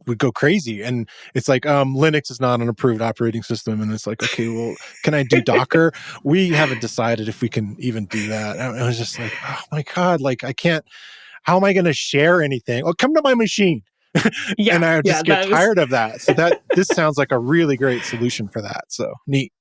S1: would go crazy, and it's like Linux is not an approved operating system, and it's like, okay, well, can I do Docker? We haven't decided if we can even do that. I was just like, oh my God, like I can't, how am I going to share anything? Oh, come to my machine. And I just get tired of that. So this sounds like a really great solution for that. So neat.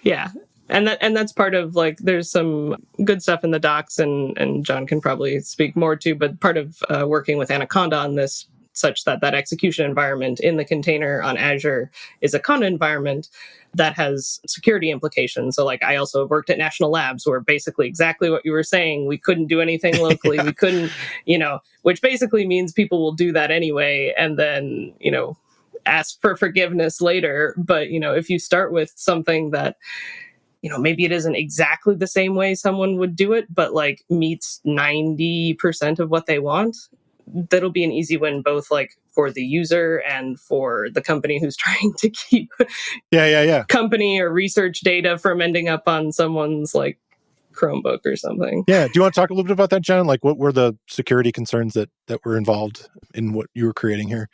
S2: Yeah. And that's part of, like, there's some good stuff in the docs, and John can probably speak more to, but part of working with Anaconda on this, such that execution environment in the container on Azure is a Conda environment that has security implications. So, like, I also worked at national labs where basically exactly what you were saying, we couldn't do anything locally. We couldn't, which basically means people will do that anyway, and then, ask for forgiveness later. But, if you start with something that, maybe it isn't exactly the same way someone would do it, but like meets 90% of what they want, that'll be an easy win, both like for the user and for the company who's trying to keep company or research data from ending up on someone's like Chromebook or something.
S1: Yeah. Do you want to talk a little bit about that, John? Like, what were the security concerns that were involved in what you were creating here?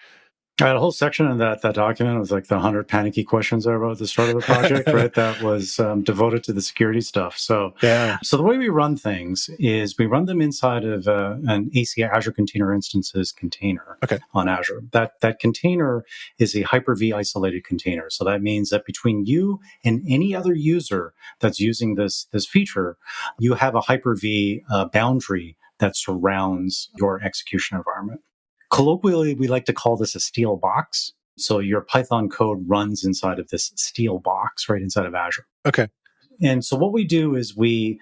S3: I had a whole section in that document with like the 100 panicky questions I wrote at the start of the project, right? That was devoted to the security stuff. So the way we run things is we run them inside of an AC Azure Container Instances container on Azure. That container is a Hyper-V isolated container. So that means that between you and any other user that's using this feature, you have a Hyper-V boundary that surrounds your execution environment. Colloquially, we like to call this a steel box. So your Python code runs inside of this steel box, right inside of Azure. Okay. And so what we do is we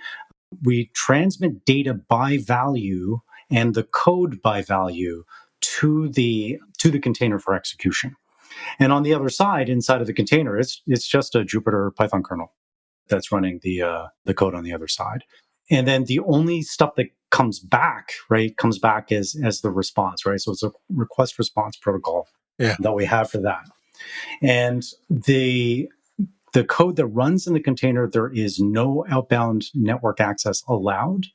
S3: transmit data by value and the code by value to the container for execution. And on the other side, inside of the container, it's just a Jupyter Python kernel that's running the code on the other side. And then the only stuff that comes back as the response, right? So it's a request response protocol that we have for that. And the code that runs in the container, there is no outbound network access allowed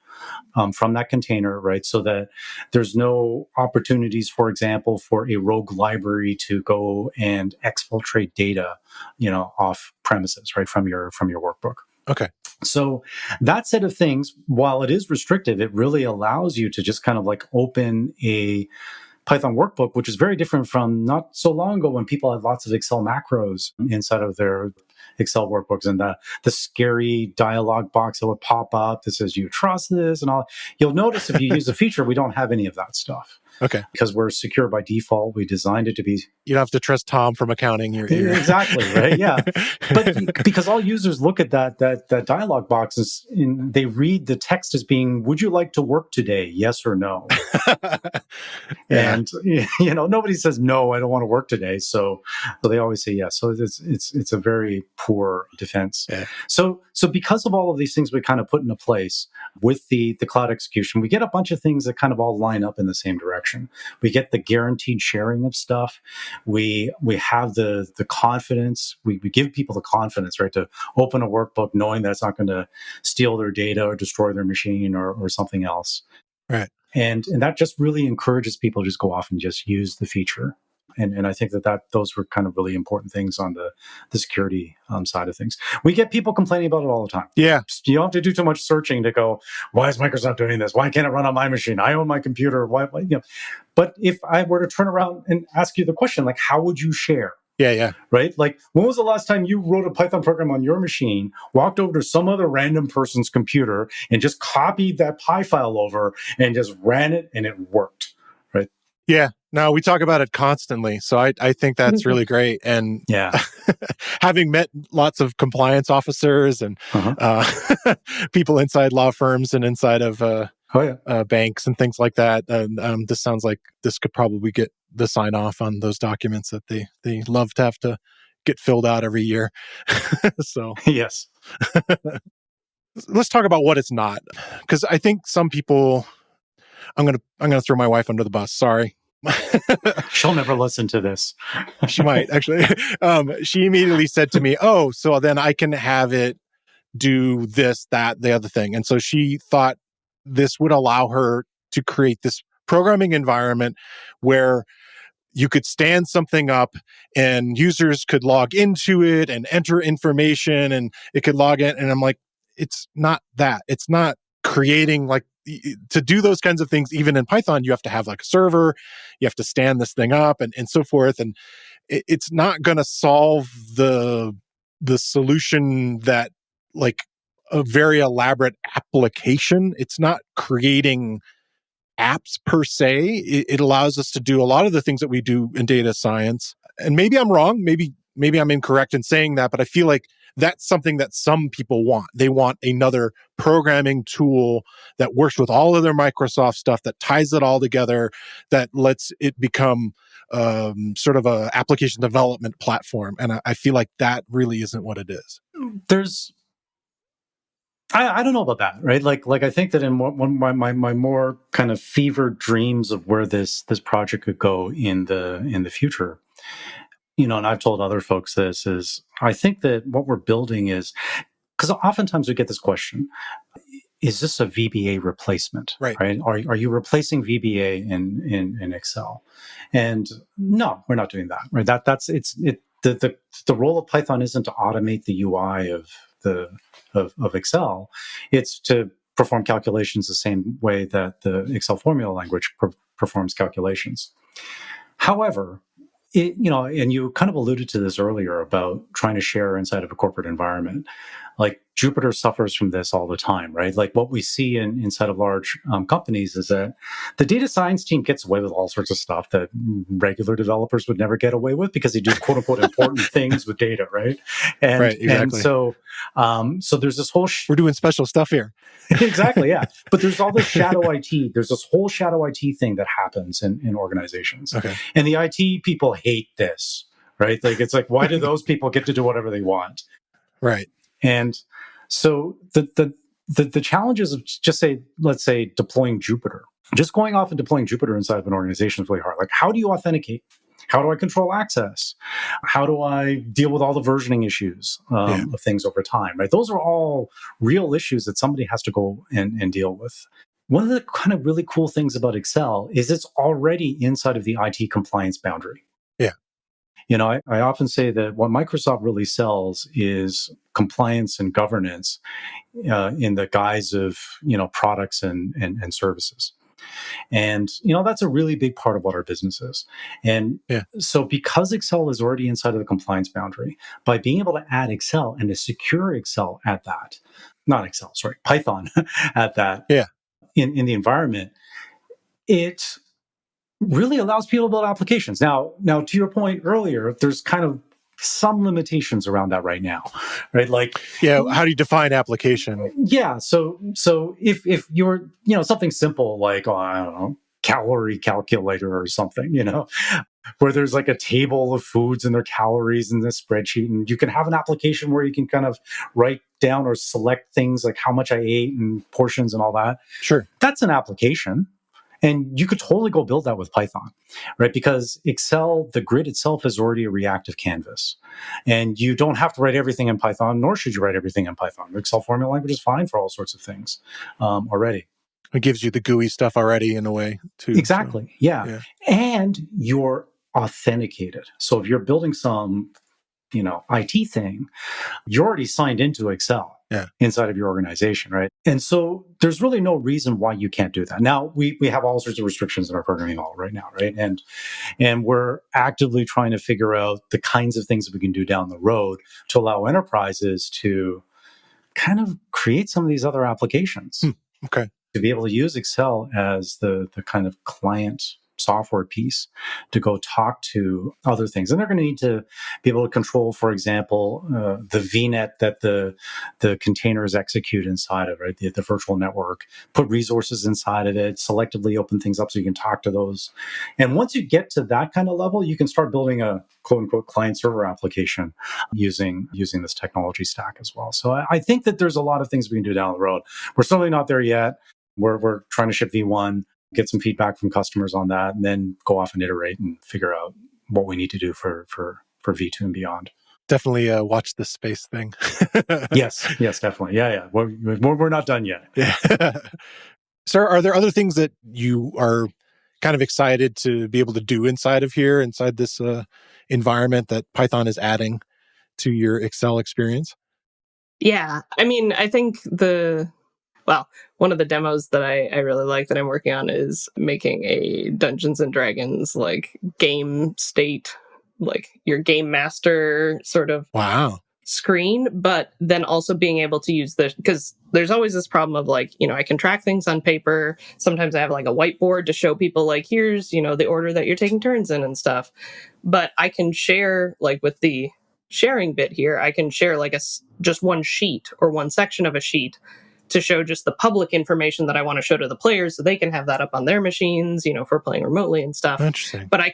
S3: from that container, right? So that there's no opportunities, for example, for a rogue library to go and exfiltrate data, off premises, right, from your workbook. Okay. So that set of things, while it is restrictive, it really allows you to just kind of like open a Python workbook, which is very different from not so long ago when people had lots of Excel macros inside of their Excel workbooks, and the scary dialog box that would pop up that says, you trust this and all. You'll notice if you use a feature, we don't have any of that stuff. Okay. Because we're secure by default. We designed it to be...
S1: You don't have to trust Tom from accounting.
S3: Exactly, right? Yeah. But because all users look at that dialog box and they read the text as being, would you like to work today? Yes or no? And, nobody says, no, I don't want to work today. So they always say yes. So it's a very poor defense. Yeah. So because of all of these things we kind of put into place with the cloud execution, we get a bunch of things that kind of all line up in the same direction. We get the guaranteed sharing of stuff. We have the confidence. We give people the confidence, right, to open a workbook knowing that it's not going to steal their data or destroy their machine or something else. Right. And that just really encourages people to just go off and just use the feature. And I think that those were kind of really important things on the security side of things. We get people complaining about it all the time. Yeah. You don't have to do too much searching to go, why is Microsoft doing this? Why can't it run on my machine? I own my computer. Why? But if I were to turn around and ask you the question, like, how would you share? Yeah. Right? Like, when was the last time you wrote a Python program on your machine, walked over to some other random person's computer and just copied that Py file over and just ran it and it worked? Right? Yeah. No, we talk about it constantly. So I think that's really great. And having met lots of compliance officers and people inside law firms and inside of banks and things like that, this sounds like this could probably get the sign off on those documents that they love to have to
S1: get filled out every year. So
S3: Yes.
S1: let's talk about what it's not, because I think some people. I'm gonna throw my wife under the bus. Sorry.
S3: She'll never listen to this.
S1: She might actually. She immediately said to me, "Oh, so then I can have it do this, that, the other thing." And so she thought this would allow her to create this programming environment where you could stand something up and users could log into it and enter information and it could log in. And I'm like, it's not that. It's not creating like to do those kinds of things. Even in Python, you have to have like a server, you have to stand this thing up and so forth. And it's not going to solve the solution that like a very elaborate application. It's not creating apps per se. It allows us to do a lot of the things that we do in data science. And maybe I'm wrong. Maybe I'm incorrect in saying that, but I feel like that's something that some people want. They want another programming tool that works with all of their Microsoft stuff, that ties it all together, that lets it become sort of a application development platform. And I feel like that really isn't what it is.
S3: I don't know about that, right? Like I think that in one of my more kind of fevered dreams of where this project could go in the future, and I've told other folks this, is I think that what we're building is, because oftentimes we get this question, is this a VBA replacement?
S1: Right.
S3: Are you replacing VBA in Excel? And no, we're not doing that. Right. The role of Python isn't to automate the UI of Excel. It's to perform calculations the same way that the Excel formula language performs calculations. However, and you kind of alluded to this earlier about trying to share inside of a corporate environment. Like Jupyter suffers from this all the time, right? Like what we see inside of large companies is that the data science team gets away with all sorts of stuff that regular developers would never get away with because they do quote unquote important things with data, right? And,
S1: right, exactly.
S3: And so there's this whole...
S1: We're doing special stuff here.
S3: Exactly, yeah. But there's all this shadow IT. There's this whole shadow IT thing that happens in organizations.
S1: Okay. And
S3: the IT people hate this, right? Like, it's like, why do those people get to do whatever they want?
S1: Right.
S3: And so the challenges of let's say deploying Jupyter, just going off and deploying Jupyter inside of an organization is really hard. Like, how do you authenticate? How do I control access? How do I deal with all the versioning issues of things over time? Right? Those are all real issues that somebody has to go and deal with. One of the kind of really cool things about Excel is it's already inside of the IT compliance boundary.
S1: Yeah.
S3: I often say that what Microsoft really sells is compliance and governance in the guise of, products and services. And, that's a really big part of what our business is. And so because Excel is already inside of the compliance boundary, by being able to add Excel and to secure Excel at that, Python at that in the environment, it really allows people to build applications. Now, to your point earlier, there's kind of some limitations around that right now, right? Like,
S1: how do you define application?
S3: Yeah, so if you're, something simple like, I don't know, calorie calculator or something, where there's like a table of foods and their calories in this spreadsheet, and you can have an application where you can kind of write down or select things like how much I ate and portions and all that.
S1: Sure,
S3: that's an application. And you could totally go build that with Python, right? Because Excel, the grid itself is already a reactive canvas. And you don't have to write everything in Python, nor should you write everything in Python. The Excel formula language is fine for all sorts of things already.
S1: It gives you the GUI stuff already in a way, too.
S3: Exactly, so, yeah. And you're authenticated. So if you're building some, IT thing, you're already signed into Excel. Inside of your organization, right? And so there's really no reason why you can't do that. Now, we have all sorts of restrictions in our programming model right now, right? And we're actively trying to figure out the kinds of things that we can do down the road to allow enterprises to kind of create some of these other applications.
S1: Okay.
S3: To be able to use Excel as the kind of client software piece to go talk to other things. And they're going to need to be able to control, for example, the VNet that the containers execute inside of, right? The virtual network, put resources inside of it, selectively open things up so you can talk to those. And once you get to that kind of level, you can start building a quote unquote client server application using this technology stack as well. So I think that there's a lot of things we can do down the road. We're certainly not there yet. We're trying to ship V1, get some feedback from customers on that, and then go off and iterate and figure out what we need to do for V2 and beyond.
S1: Definitely watch this space thing.
S3: Yes, definitely. Yeah. We're not done yet.
S1: Yeah. Sir, are there other things that you are kind of excited to be able to do inside this environment that Python is adding to your Excel experience?
S2: Yeah. I mean, I think one of the demos that I really like that I'm working on is making a Dungeons and Dragons like game state, like your game master sort of screen, but then also being able to use because there's always this problem of like, I can track things on paper. Sometimes I have like a whiteboard to show people like, here's, the order that you're taking turns in and stuff. But I can share like with the sharing bit here, I can share like just one sheet or one section of a sheet to show just the public information that I want to show to the players so they can have that up on their machines, for playing remotely and stuff.
S1: Interesting.
S2: But I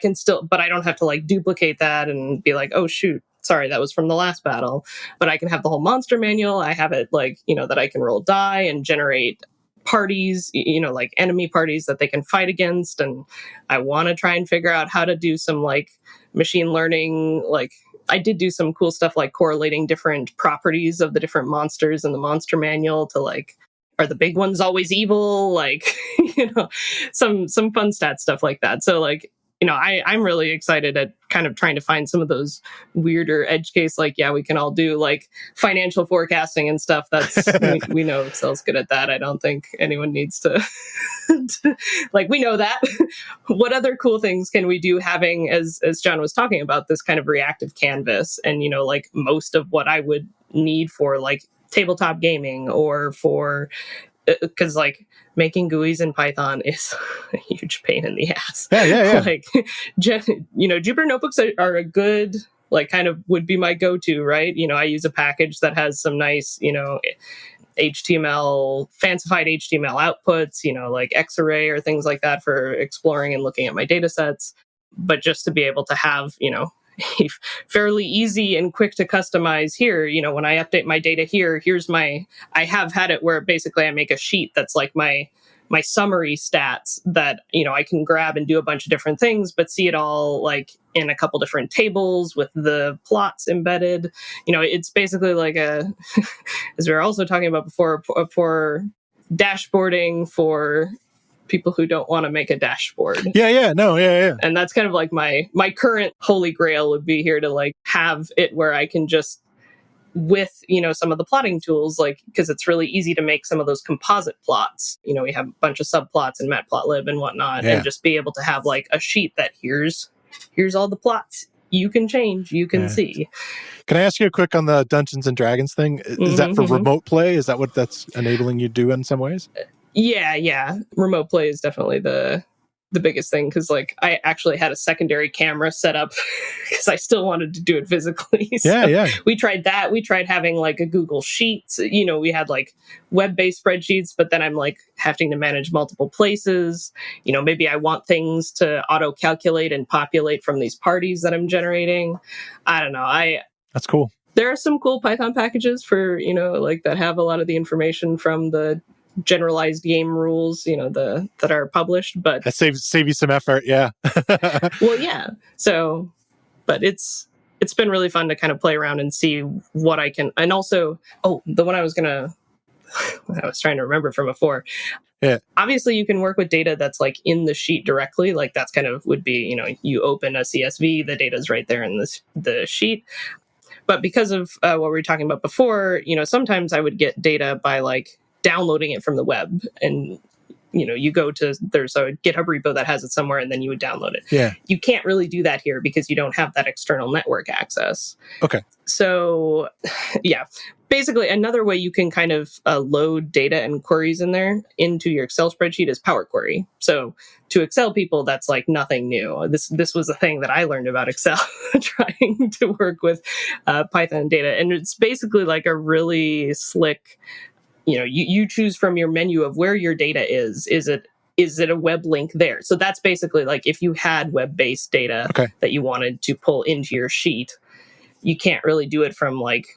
S2: don't have to like duplicate that and be like, oh shoot, sorry, that was from the last battle. But I can have the whole monster manual. I have it like, that I can roll die and generate parties, like enemy parties that they can fight against. And I want to try and figure out how to do some like machine learning, like I did do some cool stuff like correlating different properties of the different monsters in the monster manual to like, are the big ones always evil? Like, some fun stat stuff like that. So like, I'm really excited at kind of trying to find some of those weirder edge case, like, yeah, we can all do like financial forecasting and stuff. That's, we know Excel's good at that. I don't think anyone needs to, like, we know that. What other cool things can we do having, as John was talking about, this kind of reactive canvas and, like most of what I would need for like tabletop gaming or for, because like making GUIs in Python is a huge pain in the ass.
S1: Yeah.
S2: Like, Jupyter notebooks are a good, like, kind of would be my go-to, right? I use a package that has some nice, HTML, fancified HTML outputs, like Xarray or things like that for exploring and looking at my data sets. But just to be able to have, fairly easy and quick to customize here, when I update my data here, I have had it where basically I make a sheet that's like my summary stats that, I can grab and do a bunch of different things, but see it all like in a couple different tables with the plots embedded. It's basically like as we were also talking about before, for dashboarding for people who don't want to make a dashboard.
S1: Yeah.
S2: And that's kind of like my current holy grail would be here to like have it where I can just with, some of the plotting tools, like, because it's really easy to make some of those composite plots. We have a bunch of subplots in Matplotlib and whatnot, and just be able to have like a sheet that here's all the plots you can change, you can see.
S1: Can I ask you a quick on the Dungeons and Dragons thing? Is that for remote play? Is that what that's enabling you to do in some ways?
S2: Yeah. Remote play is definitely the biggest thing, because like I actually had a secondary camera set up because I still wanted to do it physically.
S1: Yeah.
S2: We tried that. We tried having like a Google Sheets. We had like web-based spreadsheets, but then I'm like having to manage multiple places. Maybe I want things to auto-calculate and populate from these parties that I'm generating. I don't know.
S1: That's cool.
S2: There are some cool Python packages for, like that have a lot of the information from the generalized game rules, that are published, but
S1: that save you some effort. Yeah.
S2: Well, yeah. So, but it's been really fun to kind of play around and see what I can, and also, the one I was trying to remember from before.
S1: Yeah.
S2: Obviously you can work with data that's like in the sheet directly. Like that's kind of would be, you open a CSV, the data's right there in the sheet. But because of what we were talking about before, sometimes I would get data by like downloading it from the web, and you go to, there's a GitHub repo that has it somewhere, and then you would download it.
S1: Yeah.
S2: You can't really do that here because you don't have that external network access.
S1: Okay.
S2: So, yeah. Basically, another way you can kind of load data and queries in there into your Excel spreadsheet is Power Query. So to Excel people, that's like nothing new. This was a thing that I learned about Excel trying to work with Python data. And it's basically like a really slick, you choose from your menu of where your data is. Is it a web link there? So that's basically like if you had web-based data that you wanted to pull into your sheet, you can't really do it from like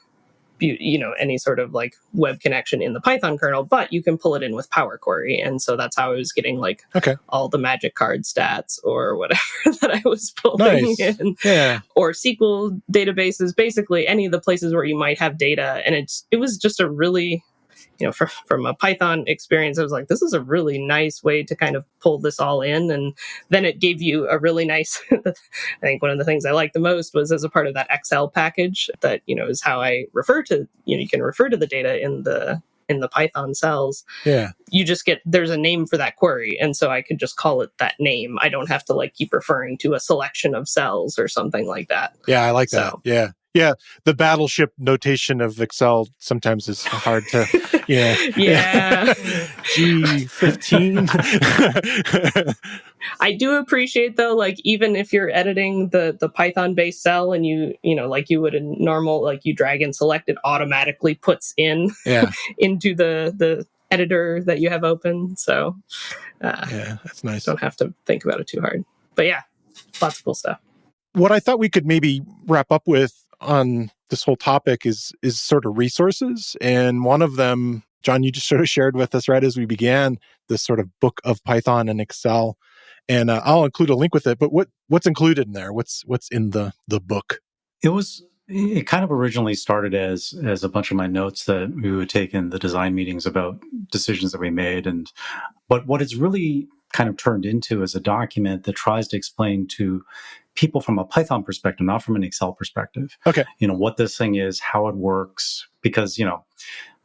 S2: any sort of like web connection in the Python kernel, but you can pull it in with Power Query. And so that's how I was getting like all the magic card stats or whatever that I was pulling in.
S1: Yeah.
S2: Or SQL databases, basically any of the places where you might have data. And it was just a really, from a Python experience, I was like, this is a really nice way to kind of pull this all in. And then it gave you a really nice, I think one of the things I liked the most was as a part of that Excel package that, is how I refer to, you can refer to the data in the Python cells.
S1: Yeah.
S2: You just there's a name for that query. And so I could just call it that name. I don't have to like keep referring to a selection of cells or something like that.
S1: Yeah, I like that. Yeah. Yeah, the battleship notation of Excel sometimes is hard to,
S2: Yeah.
S1: G15.
S2: I do appreciate though, like even if you're editing the Python based cell and like you would in normal, like you drag and select, it automatically puts in into the editor that you have open. So
S1: that's nice.
S2: Don't have to think about it too hard. But yeah, lots of cool stuff.
S1: What I thought we could maybe wrap up with on this whole topic is sort of resources. And one of them, John, you just sort of shared with us right as we began, this sort of book of Python and Excel. And I'll include a link with it. But what's included in there? What's in the book?
S3: It kind of originally started as a bunch of my notes that we would take in the design meetings about decisions that we made. But what it's really kind of turned into is a document that tries to explain to people from a Python perspective, not from an Excel perspective.
S1: Okay.
S3: What this thing is, how it works, because,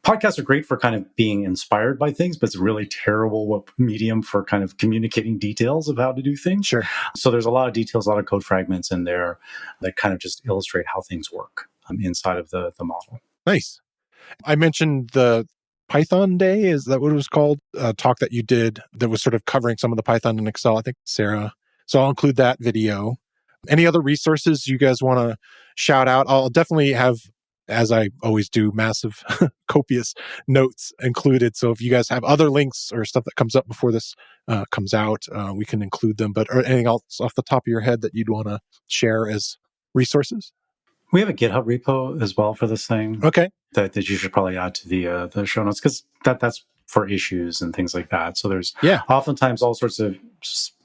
S3: podcasts are great for kind of being inspired by things, but it's a really terrible medium for kind of communicating details of how to do things.
S1: Sure.
S3: So there's a lot of details, a lot of code fragments in there that kind of just illustrate how things work inside of the model.
S1: Nice. I mentioned the Python Day. Is that what it was called? A talk that you did that was sort of covering some of the Python and Excel, I think, Sarah. So I'll include that video. Any other resources you guys want to shout out? I'll definitely have, as I always do, massive, copious notes included. So if you guys have other links or stuff that comes up before this comes out, we can include them. But anything else off the top of your head that you'd want to share as resources?
S3: We have a GitHub repo as well for this thing.
S1: Okay. That
S3: you should probably add to the show notes, because that's for issues and things like that. So there's oftentimes all sorts of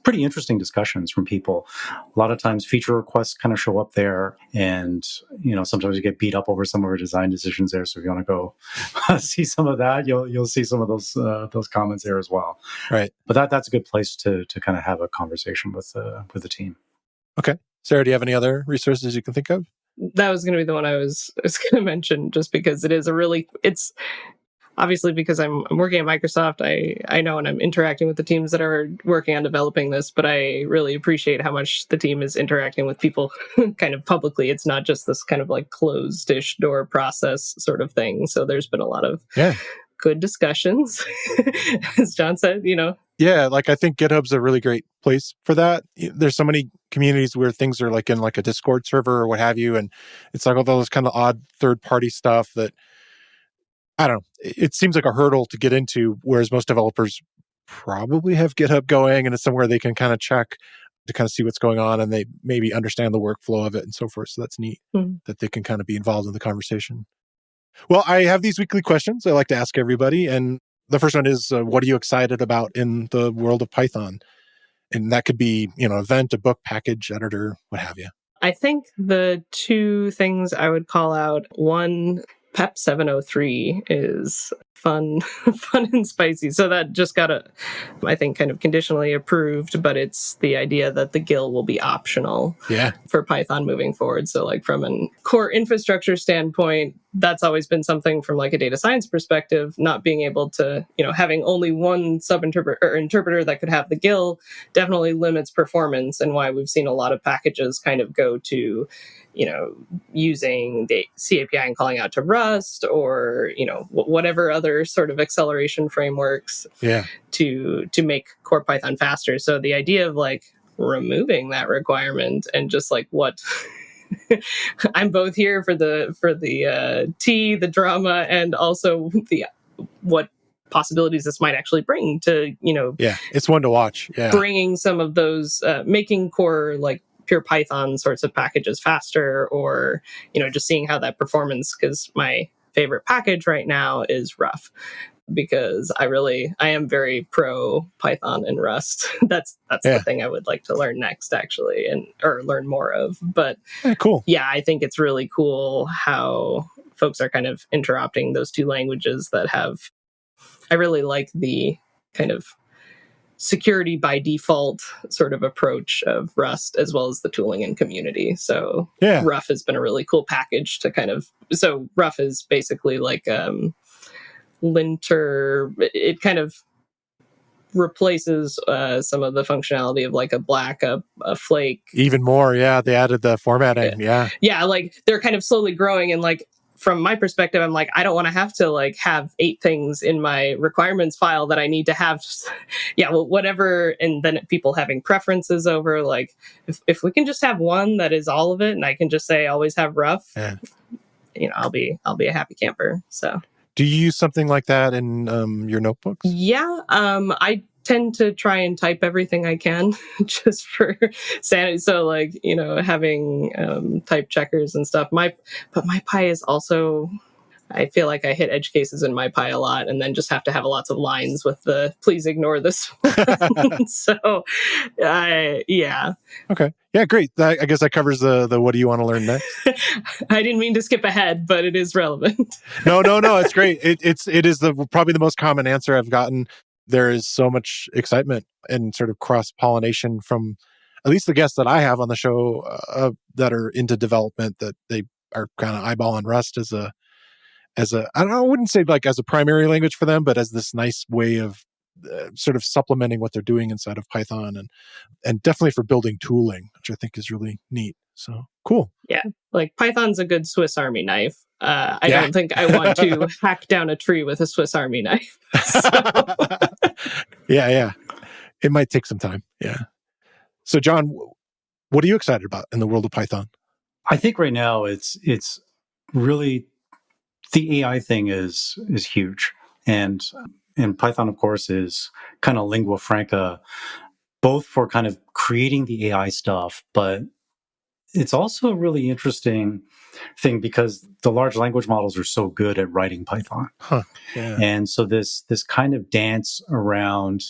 S3: pretty interesting discussions from people. A lot of times feature requests kind of show up there, and sometimes you get beat up over some of our design decisions there. So if you want to go see some of that, you'll see some of those comments there as well.
S1: Right.
S3: But that's a good place to kind of have a conversation with the team.
S1: Okay. Sarah, do you have any other resources you can think of?
S2: That was going to be the one I was going to mention, just because it's obviously because I'm working at Microsoft. I know, and I'm interacting with the teams that are working on developing this, but I really appreciate how much the team is interacting with people kind of publicly. It's not just this kind of like closed-ish door process sort of thing. So there's been a lot of good discussions, as John said,
S1: Yeah, like I think GitHub's a really great place for that. There's so many communities where things are like in like a Discord server or what have you, and it's like all those kind of odd third-party stuff that, I don't know, it seems like a hurdle to get into, whereas most developers probably have GitHub going and it's somewhere they can kind of check to kind of see what's going on, and they maybe understand the workflow of it and so forth. So that's neat that they can kind of be involved in the conversation. Well, I have these weekly questions I like to ask everybody, and the first one is, what are you excited about in the world of Python? And that could be, event, a book, package, editor, what have you.
S2: I think the two things I would call out, one, PEP 703 is fun, fun and spicy. So that just got I think, kind of conditionally approved, but it's the idea that the GIL will be optional for Python moving forward. So like from a core infrastructure standpoint, that's always been something from like a data science perspective, not being able to, having only one subinterpreter or interpreter that could have the GIL definitely limits performance, and why we've seen a lot of packages kind of go to, using the C API and calling out to Rust or, whatever other sort of acceleration frameworks to make core Python faster. So the idea of like removing that requirement and just like what I'm both here for the tea, the drama, and also what possibilities this might actually bring to,
S1: it's one to watch.
S2: Bringing some of those, making core like pure Python sorts of packages faster, or, just seeing how that performance, because my favorite package right now is Rough, because I am very pro Python and Rust. That's the thing I would like to learn next, actually, or learn more of. But
S1: cool.
S2: Yeah, I think it's really cool how folks are kind of interrupting those two languages that have. I really like the kind of security by default sort of approach of Rust, as well as the tooling and community. So Rough has been a really cool package to kind of. So Rough is basically like linter. It kind of replaces some of the functionality of like a black, a flake.
S1: Even more, they added the formatting.
S2: Like they're kind of slowly growing, and like from my perspective, I'm like, I don't want to have to like have 8 things in my requirements file that I need to have. Whatever. And then people having preferences over like, if we can just have one that is all of it, and I can just say always have Rough, I'll be a happy camper. So.
S1: Do you use something like that in your notebooks?
S2: I tend to try and type everything I can just for sanity. So like, having type checkers and stuff. But MyPy is also, I feel like I hit edge cases in MyPy a lot, and then just have to have lots of lines with the please ignore this one. So, yeah.
S1: Okay. Yeah, great. I guess that covers the what do you want to learn next?
S2: I didn't mean to skip ahead, but it is relevant.
S1: No, it's great. It is probably the most common answer I've gotten. There is so much excitement and sort of cross-pollination from at least the guests that I have on the show that are into development, that they are kind of eyeballing Rust as a I wouldn't say like as a primary language for them, but as this nice way of sort of supplementing what they're doing inside of Python, and definitely for building tooling, which I think is really neat. So cool.
S2: Yeah, like Python's a good Swiss Army knife. I don't think I want to hack down a tree with a Swiss Army knife.
S1: Yeah. It might take some time. Yeah. So John, what are you excited about in the world of Python?
S3: I think right now it's really the AI thing is huge. And Python, of course, is kind of lingua franca, both for kind of creating the AI stuff, but it's also a really interesting thing because the large language models are so good at writing Python. And so this kind of dance around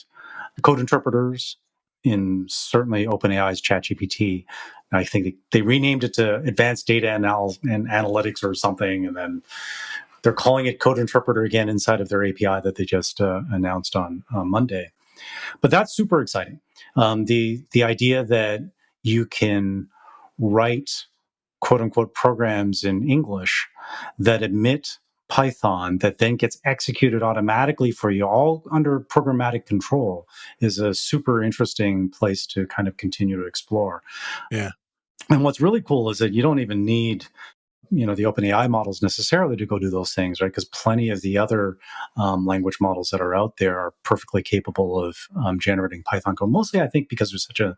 S3: code interpreters in certainly OpenAI's ChatGPT. I think they renamed it to Advanced Data and Analytics or something, and then they're calling it Code Interpreter again inside of their API that they just announced on Monday. But that's super exciting. The idea that you can write quote unquote programs in English that emit Python that then gets executed automatically for you, all under programmatic control, is a super interesting place to kind of continue to explore.
S1: Yeah.
S3: And what's really cool is that you don't even need the OpenAI models necessarily to go do those things, right? Because plenty of the other language models that are out there are perfectly capable of generating Python code. Mostly, I think, because there's such a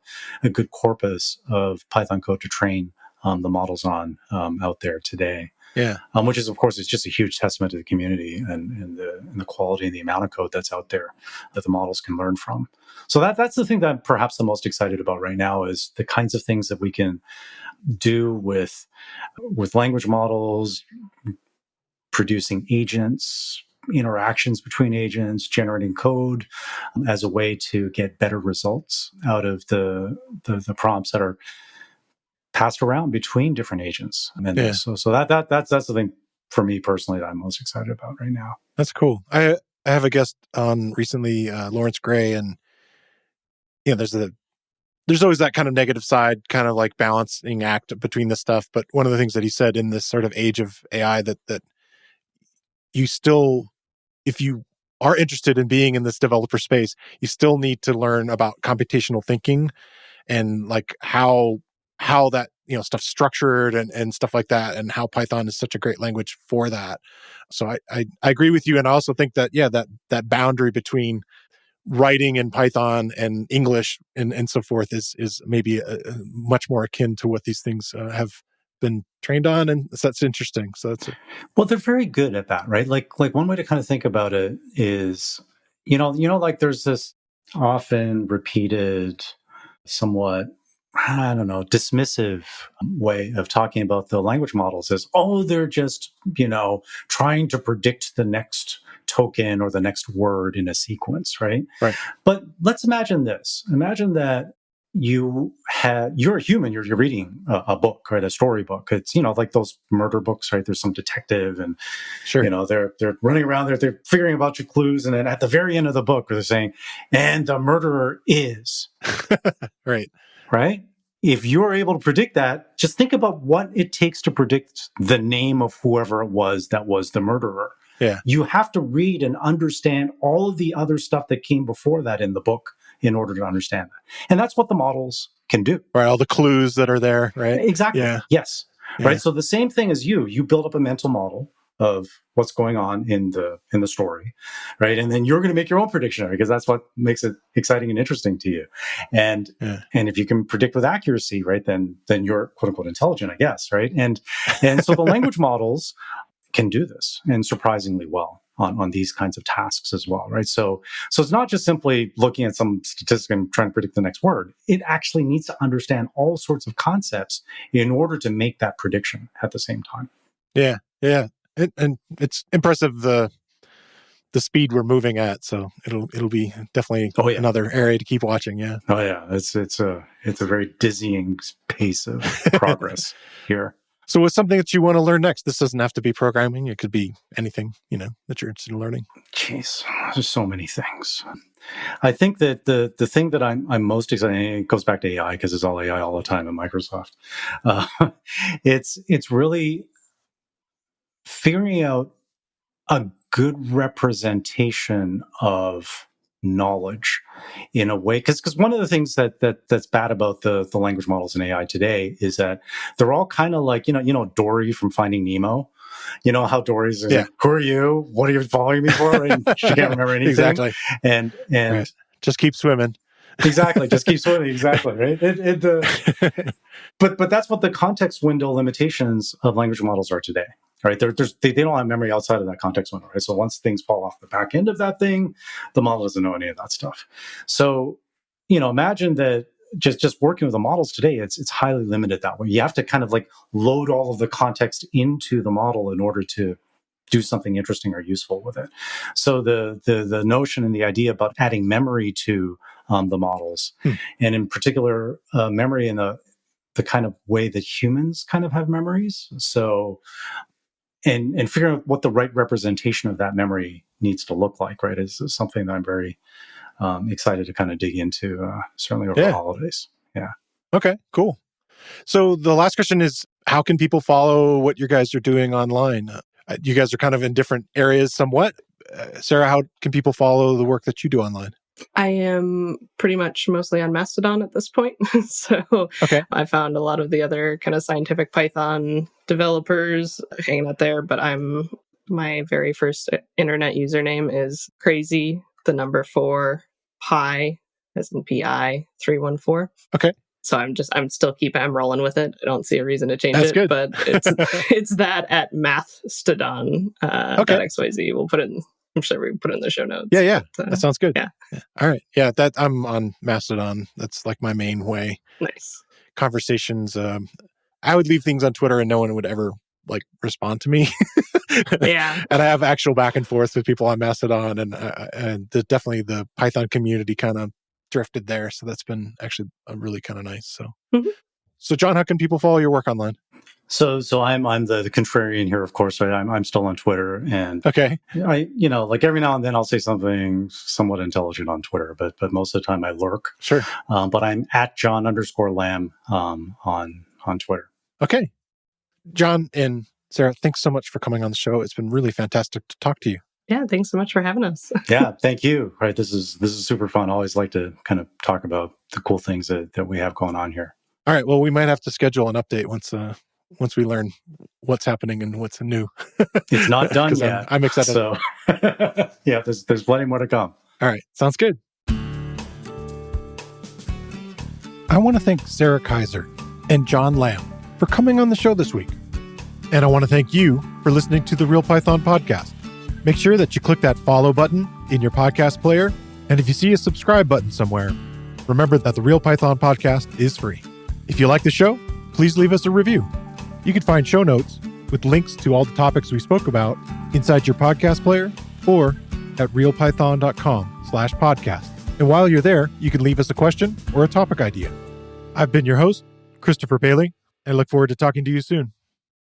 S3: good corpus of Python code to train the models on out there today.
S1: Yeah.
S3: Which is, of course, is just a huge testament to the community and the quality and the amount of code that's out there that the models can learn from. So that's the thing that I'm perhaps the most excited about right now, is the kinds of things that we can do with language models, producing agents, interactions between agents, generating code as a way to get better results out of the prompts that are passed around between different agents. And so that's the thing for me personally that I'm most excited about right now.
S1: That's cool. I have a guest on recently, Lawrence Gray, and there's always that kind of negative side, kind of like balancing act between this stuff. But one of the things that he said in this sort of age of AI that you still, if you are interested in being in this developer space, you still need to learn about computational thinking and like how that stuff's structured and stuff like that, and how Python is such a great language for that. So I agree with you, and I also think that that boundary between writing in Python and English and so forth is maybe much more akin to what these things have been trained on, and so that's interesting. So that's
S3: well, they're very good at that, right? Like one way to kind of think about it is, like there's this often repeated, somewhat, I don't know, dismissive way of talking about the language models as, oh, they're just, trying to predict the next token or the next word in a sequence, right?
S1: Right.
S3: But let's imagine this. Imagine that you're a human, you're reading a book, right? A storybook. It's, like those murder books, right? There's some detective and,
S1: sure,
S3: they're running around there, they're figuring out your clues. And then at the very end of the book, where they're saying, and the murderer is.
S1: right.
S3: Right? If you're able to predict that, just think about what it takes to predict the name of whoever it was that was the murderer.
S1: Yeah.
S3: You have to read and understand all of the other stuff that came before that in the book in order to understand that. And that's what the models can do.
S1: Right. All the clues that are there, right?
S3: Exactly.
S1: Yeah.
S3: Yes.
S1: Yeah.
S3: Right. So the same thing as you build up a mental model of what's going on in the story, right? And then you're going to make your own prediction because that's what makes it exciting and interesting to you. And if you can predict with accuracy, right, then you're quote unquote intelligent, I guess, right? And so the language models can do this, and surprisingly well on these kinds of tasks as well, right? So it's not just simply looking at some statistic and trying to predict the next word. It actually needs to understand all sorts of concepts in order to make that prediction at the same time.
S1: Yeah. Yeah. And it's impressive the speed we're moving at. So it'll be definitely another area to keep watching. Yeah.
S3: Oh yeah. It's a very dizzying pace of progress here.
S1: So what's something that you want to learn next? This doesn't have to be programming. It could be anything, that you're interested in learning.
S3: Jeez, there's so many things. I think that the thing that I'm most excited, and it goes back to AI because it's all AI all the time at Microsoft. It's really figuring out a good representation of knowledge in a way, because one of the things that's bad about the language models in AI today is that they're all kind of like Dory from Finding Nemo. You know how Dory's like, who are you? What are you following me for? And she can't remember anything.
S1: Exactly.
S3: And right.
S1: Just keep swimming.
S3: Exactly. Just keep swimming. Exactly. Right. But that's what the context window limitations of language models are today. Right. They don't have memory outside of that context window. Right. So once things fall off the back end of that thing, the model doesn't know any of that stuff. So, imagine that just working with the models today, it's highly limited that way. You have to kind of like load all of the context into the model in order to do something interesting or useful with it. So the notion and the idea about adding memory to the models, and in particular memory in the kind of way that humans kind of have memories. So and figuring out what the right representation of that memory needs to look like, right, is something that I'm very excited to kind of dig into, certainly over the holidays. Yeah.
S1: Okay, cool. So the last question is, how can people follow what you guys are doing online? You guys are kind of in different areas somewhat. Sarah, how can people follow the work that you do online?
S2: I am pretty much mostly on Mastodon at this point. So I found a lot of the other kind of scientific Python developers hanging out there, but my very first internet username is crazy, the number 4, pi, as in PI 314.
S1: Okay.
S2: So I'm rolling with it. I don't see a reason to change
S1: That's
S2: it,
S1: good.
S2: but it's that at Mastodon, .xyz. We'll put it in. I'm sure we can put it in the show notes.
S1: Yeah.
S2: But,
S1: that sounds good.
S2: Yeah.
S1: All right. Yeah, that I'm on Mastodon. That's like my main way.
S2: Nice.
S1: Conversations. I would leave things on Twitter and no one would ever like respond to me.
S2: Yeah.
S1: And I have actual back and forth with people on Mastodon, and definitely the Python community kind of drifted there. So that's been actually really kind of nice. So, So John, how can people follow your work online?
S3: So I'm the contrarian here, of course. Right? I'm still on Twitter, and
S1: Okay.
S3: I like every now and then I'll say something somewhat intelligent on Twitter, but most of the time I lurk.
S1: Sure.
S3: But I'm at John_Lamb on Twitter.
S1: Okay. John and Sarah, thanks so much for coming on the show. It's been really fantastic to talk to you.
S2: Yeah, thanks so much for having us.
S3: Yeah, thank you. Right, this is super fun. I always like to kind of talk about the cool things that we have going on here.
S1: All right. Well, we might have to schedule an update once we learn what's happening and what's new.
S3: It's not done yet.
S1: I'm excited.
S3: So yeah, there's plenty more to come.
S1: All right. Sounds good. I want to thank Sarah Kaiser and John Lamb for coming on the show this week. And I want to thank you for listening to the Real Python podcast. Make sure that you click that follow button in your podcast player. And if you see a subscribe button somewhere, remember that the Real Python podcast is free. If you like the show, please leave us a review. You can find show notes with links to all the topics we spoke about inside your podcast player or at realpython.com/podcast. And while you're there, you can leave us a question or a topic idea. I've been your host, Christopher Bailey, and I look forward to talking to you soon.